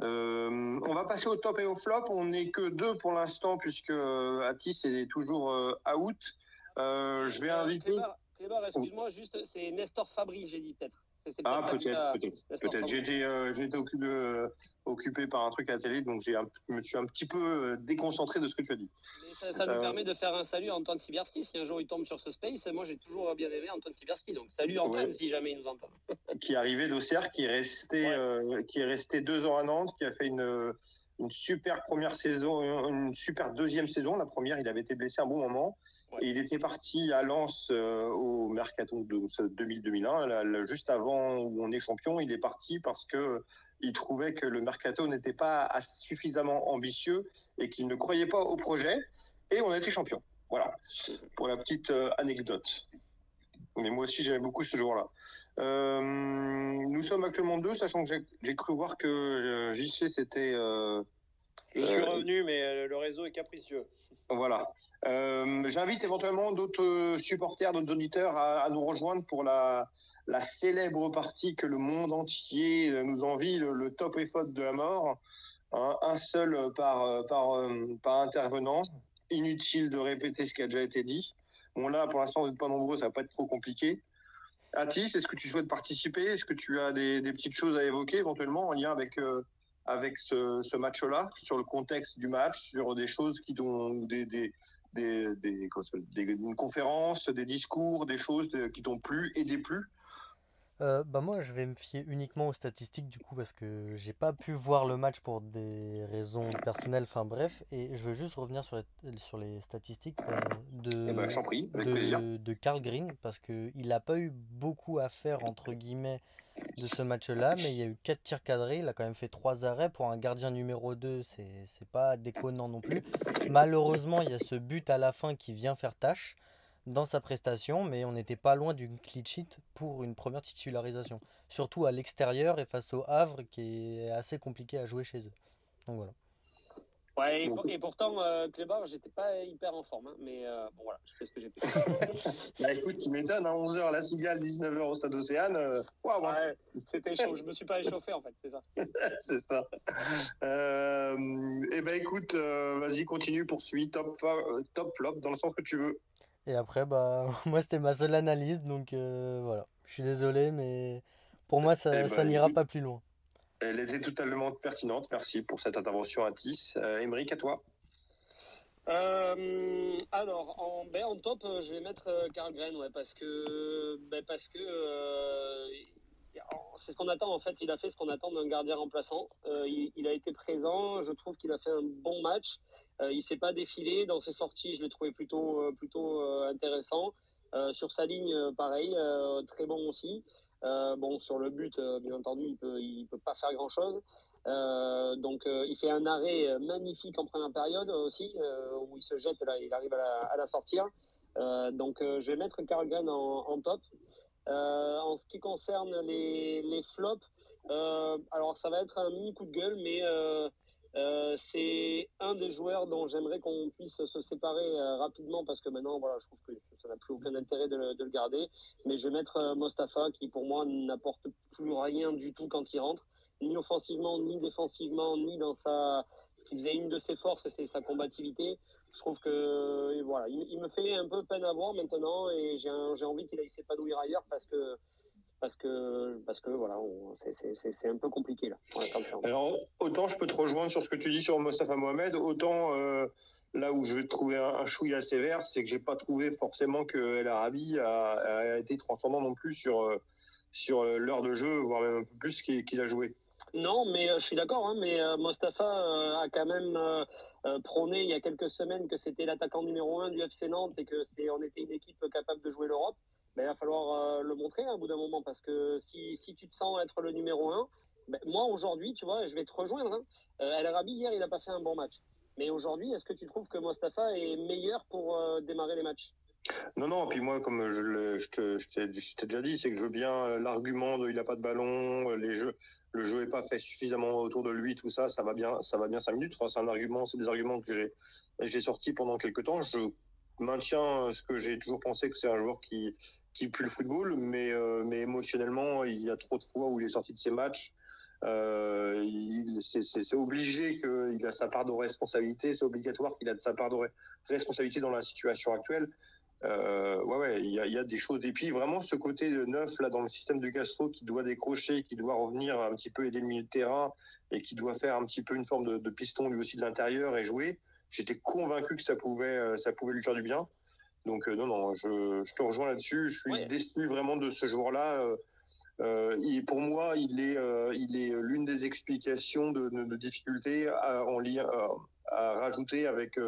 On va passer au top et au flop. On n'est que deux pour l'instant puisque Atis est toujours out. Je vais inviter. Clébar, excuse-moi, juste, c'est Nestor Fabry, j'ai dit peut-être. Peut-être. J'ai été occupé occupé par un truc à la télé, donc je me suis un petit peu déconcentré de ce que tu as dit. Mais ça nous permet de faire un salut à Antoine Sibierski. Si un jour il tombe sur ce space, moi j'ai toujours bien aimé Antoine Sibierski. Donc salut Antoine, si jamais il nous entend. Qui est arrivé d'Auxerre, qui est resté 2 ans à Nantes, qui a fait une super première saison, une super deuxième saison. La première, il avait été blessé un bon moment. Ouais. Et il était parti à Lens au mercato de 2000-2001, juste avant où on est champion. Il est parti parce que il trouvait que le mercato n'était pas suffisamment ambitieux et qu'il ne croyait pas au projet. Et on a été champion. Voilà, pour la petite anecdote. Mais moi aussi, j'aimais beaucoup ce jour-là. Nous sommes actuellement 2, sachant que j'ai cru voir que JC c'était. Je suis revenu, mais le réseau est capricieux. Voilà. J'invite éventuellement d'autres supporters, d'autres auditeurs à nous rejoindre pour la célèbre partie que le monde entier nous envie, le top et faute de la mort. Hein, un seul par intervenant. Inutile de répéter ce qui a déjà été dit. Bon, là, pour l'instant, vous n'êtes pas nombreux, ça va pas être trop compliqué. Atis, est-ce que tu souhaites participer? Est-ce que tu as des petites choses à évoquer éventuellement en lien avec ce match-là, sur le contexte du match, sur des choses qui t'ont une conférence, des discours, des choses qui t'ont plu et déplu? Moi je vais me fier uniquement aux statistiques du coup parce que j'ai pas pu voir le match pour des raisons personnelles, enfin bref, et je veux juste revenir sur les statistiques j'en prie, avec plaisir. de Karl Green parce qu'il n'a pas eu beaucoup à faire entre guillemets de ce match-là, mais il y a eu 4 tirs cadrés, il a quand même fait 3 arrêts pour un gardien numéro 2, c'est pas déconnant non plus. Malheureusement, il y a ce but à la fin qui vient faire tâche dans sa prestation, mais on n'était pas loin d'une clean sheet pour une première titularisation. Surtout à l'extérieur et face au Havre, qui est assez compliqué à jouer chez eux. Donc voilà. Ouais, et pourtant, Clébar, j'étais pas hyper en forme, hein, mais bon voilà, je fais ce que j'ai pu. Bah écoute, tu m'étonnes, à 11h la Cigale, 19h au Stade Océane. Ouais, c'était chaud, je me suis pas échauffé en fait, c'est ça. C'est ça. Et ben écoute, vas-y, continue, poursuis, top flop, dans le sens que tu veux. Et après, moi c'était ma seule analyse, donc voilà. Je suis désolé, mais pour moi ça n'ira pas plus loin. Elle était totalement pertinente, merci pour cette intervention Atis. Émeric, à toi. Alors, en top, je vais mettre Karl Green, ouais, parce que c'est ce qu'on attend en fait. Il a fait ce qu'on attend d'un gardien remplaçant. Il a été présent. Je trouve qu'il a fait un bon match. Il s'est pas défilé dans ses sorties. Je l'ai trouvé plutôt intéressant. Sur sa ligne, pareil, très bon aussi. Sur le but, bien entendu, il peut pas faire grand chose. Donc, il fait un arrêt magnifique en première période aussi, où il se jette là, il arrive à la sortir. Donc, je vais mettre Karl Green en top. En ce qui concerne les flops, alors ça va être un mini coup de gueule, mais c'est un des joueurs dont j'aimerais qu'on puisse se séparer rapidement parce que maintenant, voilà, je trouve que ça n'a plus aucun intérêt de le garder. Mais je vais mettre Mostafa qui, pour moi, n'apporte plus rien du tout quand il rentre, ni offensivement, ni défensivement, ni dans ce qui faisait une de ses forces, c'est sa combativité. Je trouve que voilà, il me fait un peu peine à voir maintenant et j'ai envie qu'il aille s'épanouir ailleurs parce que voilà, c'est un peu compliqué là. Alors autant je peux te rejoindre sur ce que tu dis sur Mostafa Mohamed, autant là où je vais te trouver un chouïa sévère, c'est que j'ai pas trouvé forcément que El Arabi a été transcendant non plus sur l'heure de jeu, voire même un peu plus qu'il a joué. Non, mais je suis d'accord, hein, mais Mostafa a quand même prôné il y a quelques semaines que c'était l'attaquant numéro 1 du FC Nantes et que on était une équipe capable de jouer l'Europe. Ben, il va falloir le montrer hein, au bout d'un moment parce que si tu te sens être le numéro 1, ben, moi aujourd'hui, tu vois, je vais te rejoindre. Hein. El Arabi, hier, il n'a pas fait un bon match. Mais aujourd'hui, est-ce que tu trouves que Mostafa est meilleur pour démarrer les matchs ? Non, puis moi, comme je t'ai déjà dit, c'est que je veux bien l'argument de il n'a pas de ballon, le jeu n'est pas fait suffisamment autour de lui, tout ça, ça va bien 5 minutes. Enfin, c'est des arguments que j'ai sortis pendant quelques temps. Je maintiens ce que j'ai toujours pensé que c'est un joueur qui pue le football, mais émotionnellement, il y a trop de fois où il est sorti de ses matchs. C'est obligé qu'il a sa part de responsabilité, c'est obligatoire qu'il a de sa part de responsabilité dans la situation actuelle. Ouais, il y a des choses. Et puis vraiment ce côté neuf là dans le système de Castro qui doit décrocher, qui doit revenir un petit peu aider le milieu de terrain et qui doit faire un petit peu une forme de piston lui aussi de l'intérieur et jouer. J'étais convaincu que ça pouvait lui faire du bien. Donc non, je te rejoins là-dessus. Je suis déçu vraiment de ce joueur-là. Pour moi, il est l'une des explications de difficultés à rajouter avec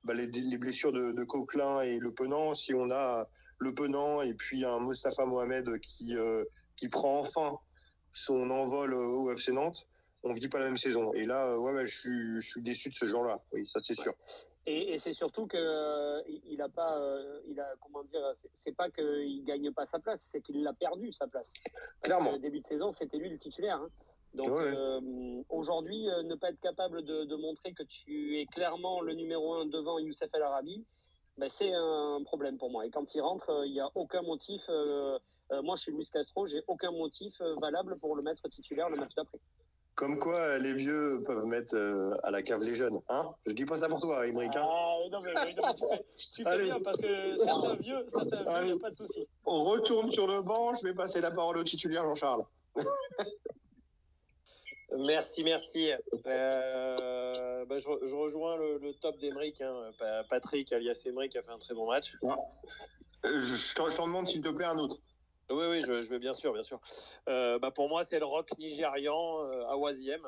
les blessures de Coquelin et Le Penant. Si on a Le Penant et puis un Mostafa Mohamed qui prend enfin son envol au FC Nantes, on ne vit pas la même saison. Et là, je suis déçu de ce genre-là. Oui, ça c'est sûr. Et c'est surtout que il a pas, comment dire, c'est pas qu'il gagne pas sa place, c'est qu'il l'a perdu sa place. Clairement. Parce que début de saison, c'était lui le titulaire. Hein. Donc aujourd'hui, ne pas être capable de montrer que tu es clairement le numéro 1 devant Youssef El Arabi, ben c'est un problème pour moi. Et quand il rentre, il n'y a aucun motif. Moi, je suis Luis Castro, j'ai aucun motif valable pour le mettre titulaire le match d'après. Comme quoi, les vieux peuvent mettre à la cave les jeunes. Hein, je dis pas ça pour toi, Émeric. Hein. Non, mais tu fais bien parce que certains vieux, il n'y a pas de souci. On retourne sur le banc. Je vais passer la parole au titulaire, Jean-Charles. Merci. Je rejoins le top d'Émeric. Hein. Patrick, alias Émeric, a fait un très bon match. Je t'en demande, s'il te plaît, un autre. Oui, je vais bien sûr. Pour moi, c'est le rock nigérian Awaziem,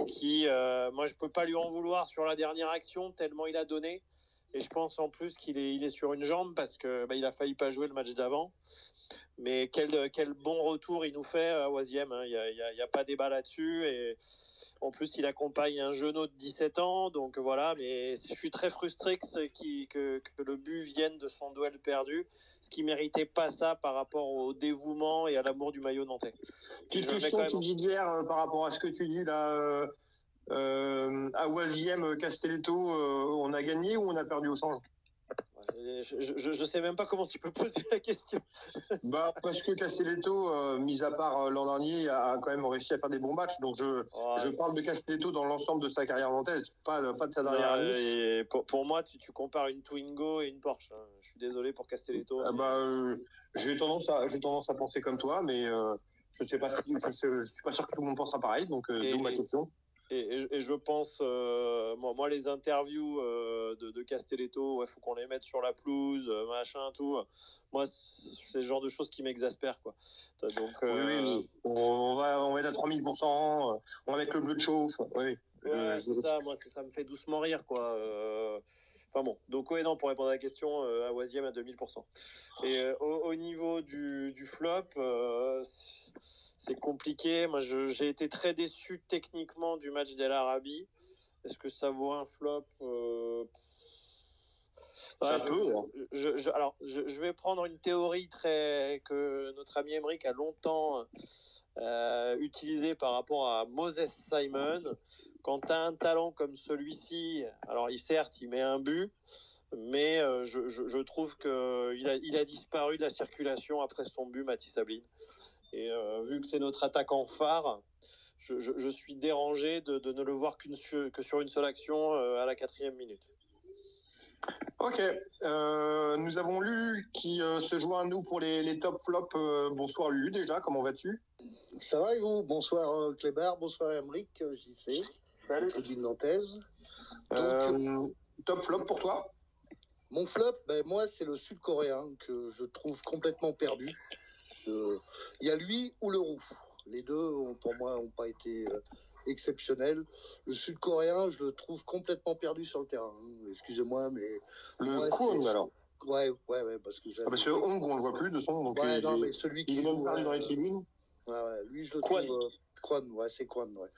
qui, moi, je peux pas lui en vouloir sur la dernière action, tellement il a donné. Et je pense en plus qu'il est sur une jambe parce que il a failli pas jouer le match d'avant. Mais quel bon retour il nous fait, Awaziem. Hein. Il y a pas débat là-dessus. Et en plus, il accompagne un genou de 17 ans. Donc voilà, mais je suis très frustré que le but vienne de son duel perdu, ce qui méritait pas ça par rapport au dévouement et à l'amour du maillot nantais. Petite question subsidiaire par rapport à ce que tu dis là. Awaziem, Castelletto, on a gagné ou on a perdu au change? Je sais même pas comment tu peux poser la question. Parce que Castelletto, mis à part l'an dernier, a quand même réussi à faire des bons matchs. Donc je parle de Castelletto dans l'ensemble de sa carrière nantaise, pas de sa dernière année. Pour moi, tu compares une Twingo et une Porsche. Hein. Je suis désolé pour Castelletto. J'ai tendance à penser comme toi, mais je suis pas sûr que tout le monde pensera pareil. Donc d'où ma question. Et je pense, moi, les interviews de Castelletto, faut qu'on les mette sur la pelouse, machin, tout. Moi, c'est le genre de choses qui m'exaspèrent, quoi. Donc, oui. On va être à 3000%, on va mettre le bleu de chauffe. Oui. C'est ça, moi, ça me fait doucement rire, quoi. Enfin bon, donc non, pour répondre à la question, Awaziem à 2000%. Et au niveau du flop, c'est compliqué. Moi, j'ai été très déçu techniquement du match d'El Arabi. Est-ce que ça vaut un flop je vais prendre une théorie que notre ami Émeric a longtemps utilisée par rapport à Moses Simon. Quand tu as un talent comme celui-ci, alors certes, il met un but, mais je trouve qu'il a disparu de la circulation après son but, Mathis Sabline. Et vu que c'est notre attaquant phare, je suis dérangé de ne le voir que sur une seule action à la 4e minute. Ok, nous avons Lulu qui se joint à nous pour les top flops. Bonsoir Lulu déjà, comment vas-tu? Ça va et vous? Bonsoir Clébert, bonsoir Émeric, JC. Salut. Tribune nantaise. Top flop pour toi? Mon flop, moi c'est le Sud-Coréen que je trouve complètement perdu. Il y a lui ou le roux. Les deux, pour moi, n'ont pas été exceptionnels. Le Sud-Coréen, je le trouve complètement perdu sur le terrain. Excusez-moi, mais... Le Kwon, alors? Ouais, parce que parce que Hong, on le voit plus de son. Donc mais celui qui joue... perdu dans les tribunes. Ouais, lui, je le trouve... Kwon, c'est Kwon, ouais.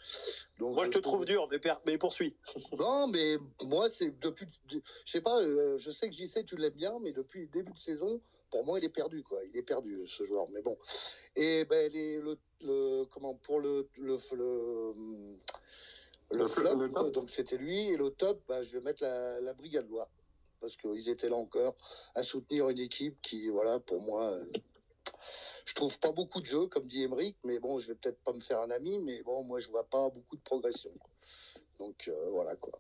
Donc, moi, je te trouve dur, mais poursuis. Non, mais moi, c'est depuis... Je sais pas, je sais que JC, tu l'aimes bien, mais depuis le début de saison, pour moi, il est perdu, quoi. Il est perdu, ce joueur, mais bon. Et pour le flop, donc c'était lui, et le top, je vais mettre la Brigade Loire. Parce qu'ils étaient là encore à soutenir une équipe qui, voilà, pour moi... Je trouve pas beaucoup de jeux, comme dit Émeric, mais bon, je vais peut-être pas me faire un ami, mais bon, moi, je vois pas beaucoup de progression. Donc, voilà, quoi.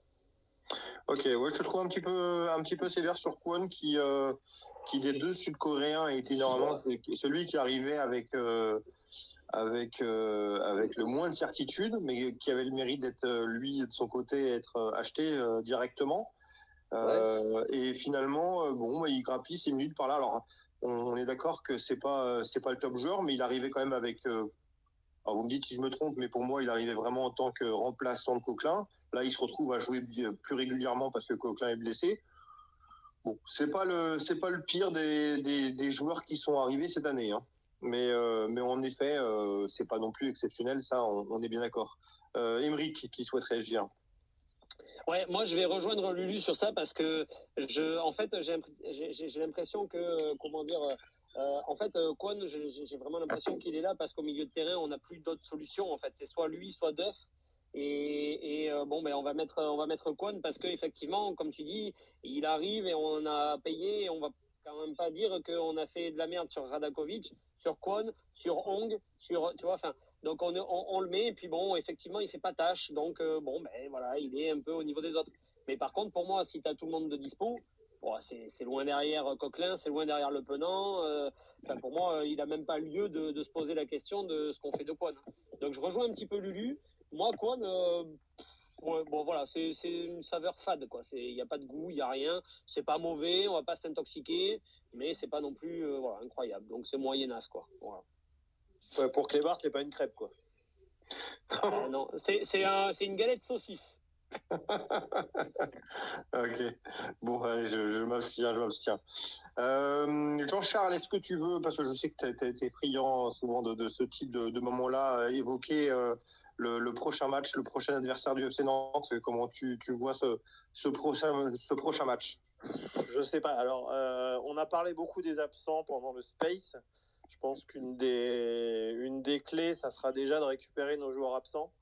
Ok, ouais, je te trouve un petit peu sévère sur Kwon qui des deux Sud-Coréens était normalement celui qui arrivait avec le moins de certitude, mais qui avait le mérite d'être lui de son côté être acheté directement. Et finalement, bon, il grappille 6 minutes par là. Alors, on est d'accord que c'est pas le top joueur, mais il arrivait quand même avec. Alors vous me dites si je me trompe, mais pour moi, il arrivait vraiment en tant que remplaçant de Coquelin. Là, il se retrouve à jouer plus régulièrement parce que Coquelin est blessé. Bon, c'est pas le pire des joueurs qui sont arrivés cette année, hein. Mais en effet, c'est pas non plus exceptionnel, ça, on est bien d'accord. Émeric qui souhaite réagir. Ouais, moi je vais rejoindre Lulu sur ça parce que en fait, j'ai l'impression que, comment dire, en fait, Kwon, j'ai vraiment l'impression qu'il est là parce qu'au milieu de terrain, on n'a plus d'autres solutions. En fait, c'est soit lui, soit Duff. Bon, ben on va mettre Kwon parce que effectivement, comme tu dis, il arrive et on a payé. On va quand même pas dire qu'on a fait de la merde sur Radakovic, sur Kwon, sur Hong, sur, tu vois, enfin. Donc on le met et puis bon, effectivement, il fait pas tâche. Donc bon, ben voilà, il est un peu au niveau des autres. Mais par contre, pour moi, si tu as tout le monde de dispo, bon, c'est loin derrière Coquelin, c'est loin derrière Le Penant. Pour moi, il a même pas lieu de se poser la question de ce qu'on fait de Kwon. Donc je rejoins un petit peu Lulu. Moi, Kwon, ouais, bon voilà, c'est une saveur fade, quoi. Il n'y a pas de goût, il n'y a rien. C'est pas mauvais, on va pas s'intoxiquer, mais c'est pas non plus voilà, incroyable. Donc c'est moyennasse, quoi. Voilà. Ouais, pour Clébar, c'est pas une crêpe, quoi. Non, c'est une galette saucisse. Ok. Bon, allez, je m'abstiens. Jean-Charles, est-ce que tu veux, parce que je sais que tu es friand souvent de ce type de moment-là, évoquer le prochain match, le prochain adversaire du FC Nantes, comment tu vois ce prochain match? Je sais pas. Alors, on a parlé beaucoup des absents pendant le Space. Je pense une des clés, ça sera déjà de récupérer nos joueurs absents.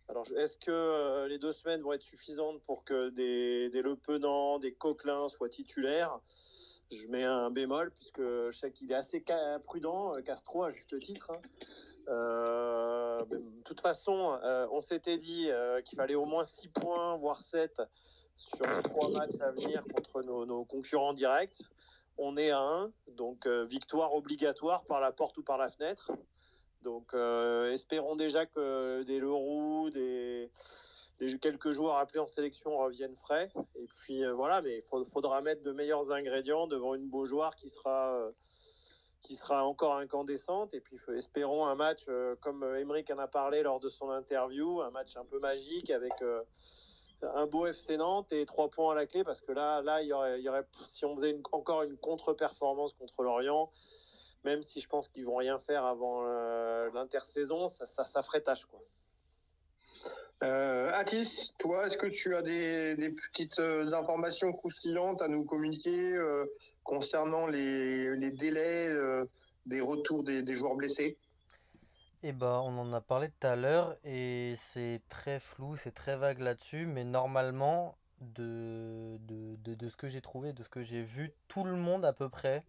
Alors, est-ce que les 2 semaines vont être suffisantes pour que des Le Penant, des Coquelin soient titulaires? Je mets un bémol, puisque je sais qu'il est assez prudent, Castro, à juste titre. De toute façon, on s'était dit qu'il fallait au moins 6 points, voire 7 sur les 3 matchs à venir contre nos concurrents directs. On est à 1, donc victoire obligatoire par la porte ou par la fenêtre. Donc espérons déjà que des Leroux, des quelques joueurs appelés en sélection reviennent frais. Et puis voilà, mais il faudra mettre de meilleurs ingrédients devant une Beaujoire qui sera encore incandescente. Et puis espérons un match comme Émeric en a parlé lors de son interview, un match un peu magique avec un beau FC Nantes et 3 points à la clé, parce que là il y aurait si on faisait encore une contre-performance contre Lorient, même si je pense qu'ils vont rien faire avant l'intersaison, ça ferait tâche, quoi. Atis, toi, est-ce que tu as des petites informations croustillantes à nous communiquer concernant les délais des retours des joueurs blessés? Et bah, on en a parlé tout à l'heure et c'est très flou, c'est très vague là-dessus, mais normalement, de ce que j'ai trouvé, de ce que j'ai vu, tout le monde à peu près,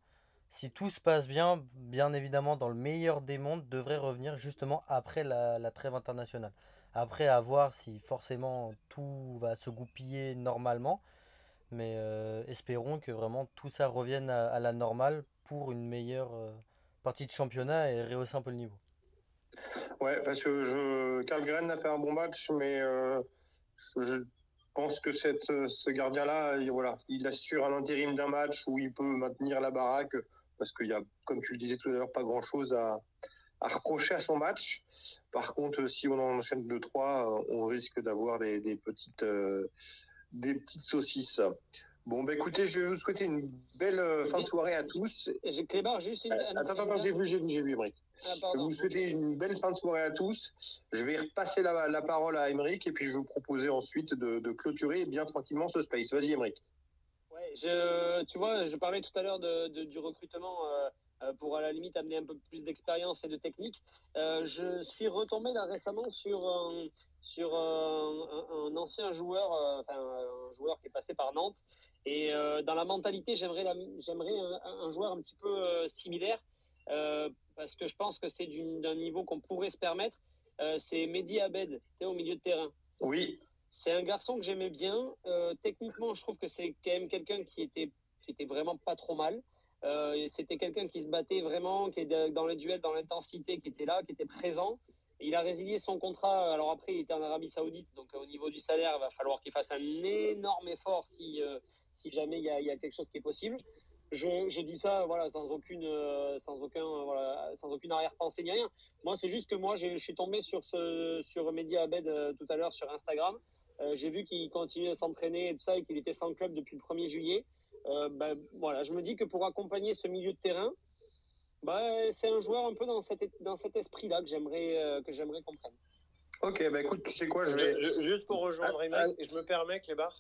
si tout se passe bien, bien évidemment, dans le meilleur des mondes, devrait revenir justement après la trêve internationale. Après, à voir si forcément tout va se goupiller normalement, mais espérons que vraiment tout ça revienne à la normale pour une meilleure partie de championnat et rehausser un peu le niveau. Ouais, parce que Karlgren a fait un bon match, mais je pense que ce gardien-là, voilà, il assure un intérim d'un match où il peut maintenir la baraque, parce qu'il y a, comme tu le disais tout à l'heure, pas grand-chose à reprocher à son match. Par contre, si on en enchaîne 2-3, on risque d'avoir des petites saucisses. Bon, bah écoutez, je vais vous souhaiter une belle fin de soirée à tous. J'ai Clébar, juste une. Attends, j'ai vu, Émeric. Je vais vous souhaiter une belle fin de soirée à tous. Je vais repasser la parole à Émeric et puis je vais vous proposer ensuite de clôturer bien tranquillement ce space. Vas-y, Émeric. Ouais, tu vois, je parlais tout à l'heure du recrutement pour à la limite amener un peu plus d'expérience et de technique. Je suis retombé là récemment sur un ancien joueur, un joueur qui est passé par Nantes. Et dans la mentalité, j'aimerais un joueur un petit peu similaire, parce que je pense que c'est d'un niveau qu'on pourrait se permettre. C'est Mehdi Abed, au milieu de terrain. Oui. C'est un garçon que j'aimais bien. Techniquement, je trouve que c'est quand même quelqu'un qui était vraiment pas trop mal. C'était quelqu'un qui se battait vraiment, qui est dans les duels, dans l'intensité, qui était là, qui était présent. Il a résilié son contrat. Alors après, il était en Arabie Saoudite, donc au niveau du salaire, il va falloir qu'il fasse un énorme effort si jamais il y a quelque chose qui est possible. Je dis ça voilà, sans aucune arrière-pensée ni rien. Moi, c'est juste que je suis tombé sur Mehdi Abed tout à l'heure sur Instagram. J'ai vu qu'il continuait à s'entraîner et tout ça et qu'il était sans club depuis le 1er juillet. Voilà, je me dis que pour accompagner ce milieu de terrain, c'est un joueur un peu dans cet esprit-là que j'aimerais qu'on prenne. Ok, écoute, tu sais quoi, juste pour rejoindre Emeric, et je me permets, Clébar.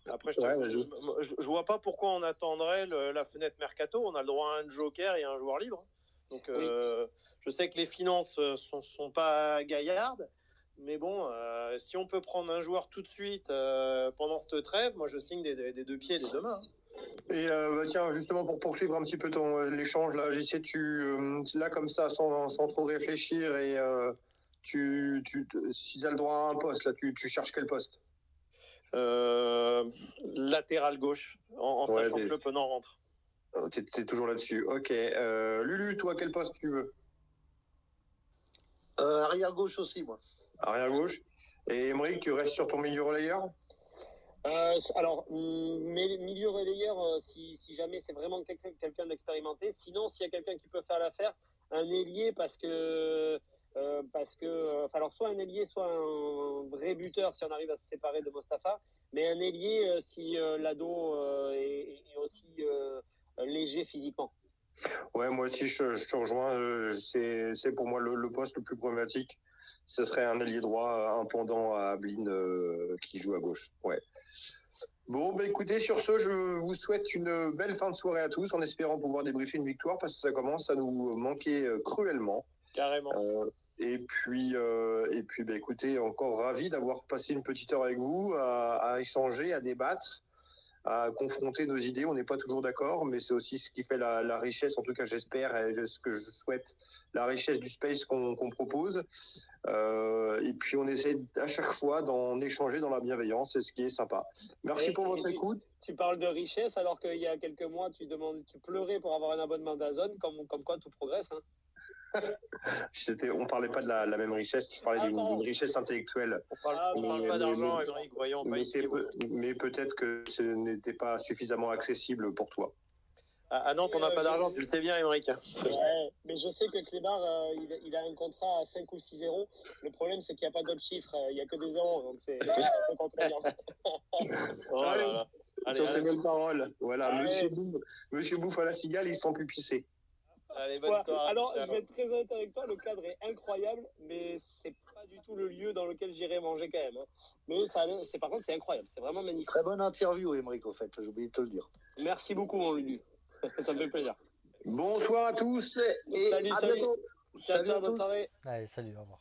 Après, je vois pas pourquoi on attendrait la fenêtre mercato. On a le droit à un joker et à un joueur libre. Donc, oui. Je sais que les finances sont pas gaillardes, mais bon, si on peut prendre un joueur tout de suite pendant cette trêve, moi je signe des deux pieds et des deux mains. Et tiens, justement pour poursuivre un petit peu l'échange, là, j'essaie là comme ça, sans trop réfléchir, et si tu as le droit à un poste, là, tu cherches quel poste? Latéral gauche, en sachant que le Penant rentre. T'es toujours là-dessus. Ok. Lulu, toi, quel poste tu veux? Arrière gauche aussi, moi. Arrière gauche. Et Emeric, tu restes sur ton milieu relayeur? Alors, milieu relayeur, si jamais c'est vraiment quelqu'un d'expérimenté. Sinon, s'il y a quelqu'un qui peut faire l'affaire, un ailier, parce que alors soit un ailier, soit un vrai buteur si on arrive à se séparer de Mostafa, mais un ailier si l'ado est aussi léger physiquement. Ouais, moi aussi je te rejoins. C'est pour moi le poste le plus problématique. Ce serait un ailier droit, un pendant à Ablin qui joue à gauche. Ouais. Bon, écoutez, sur ce, je vous souhaite une belle fin de soirée à tous, en espérant pouvoir débriefer une victoire, parce que ça commence à nous manquer cruellement. Carrément. Et puis écoutez, encore ravi d'avoir passé une petite heure avec vous, à échanger, à débattre, à confronter nos idées. On n'est pas toujours d'accord, mais c'est aussi ce qui fait la richesse, en tout cas j'espère, et ce que je souhaite, la richesse du space qu'on propose. Et puis on essaie à chaque fois d'en échanger dans la bienveillance, c'est ce qui est sympa. Merci pour votre écoute. Tu parles de richesse alors qu'il y a quelques mois tu pleurais pour avoir un abonnement d'Azone, comme quoi tout progresse. Hein. On parlait pas de la même richesse, je parlais d'une richesse intellectuelle. On parle pas d'argent, Emeric, voyons. Mais peut-être que ce n'était pas suffisamment accessible pour toi. À Nantes, on n'a pas d'argent, tu le sais bien, Emeric. Ouais, mais je sais que Clébar, il a un contrat à 5 ou 6 zéros. Le problème, c'est qu'il n'y a pas d'autres chiffres, il n'y a que des zéros, donc c'est un peu contraignant. Sur ces belles paroles, voilà, Monsieur Bouffe à la cigale, il se sent pupissé. Allez, bonne soirée. Alors, je vais être très honnête avec toi, le cadre est incroyable, mais c'est pas du tout le lieu dans lequel j'irai manger quand même. Hein. Mais par contre, c'est incroyable, c'est vraiment magnifique. Très bonne interview, Emeric, au fait, j'ai oublié de te le dire. Merci beaucoup, mon Lulu. Ça me fait plaisir. Bonsoir à tous et salut, à bientôt. Ciao, bonne soirée. Allez, salut, au revoir.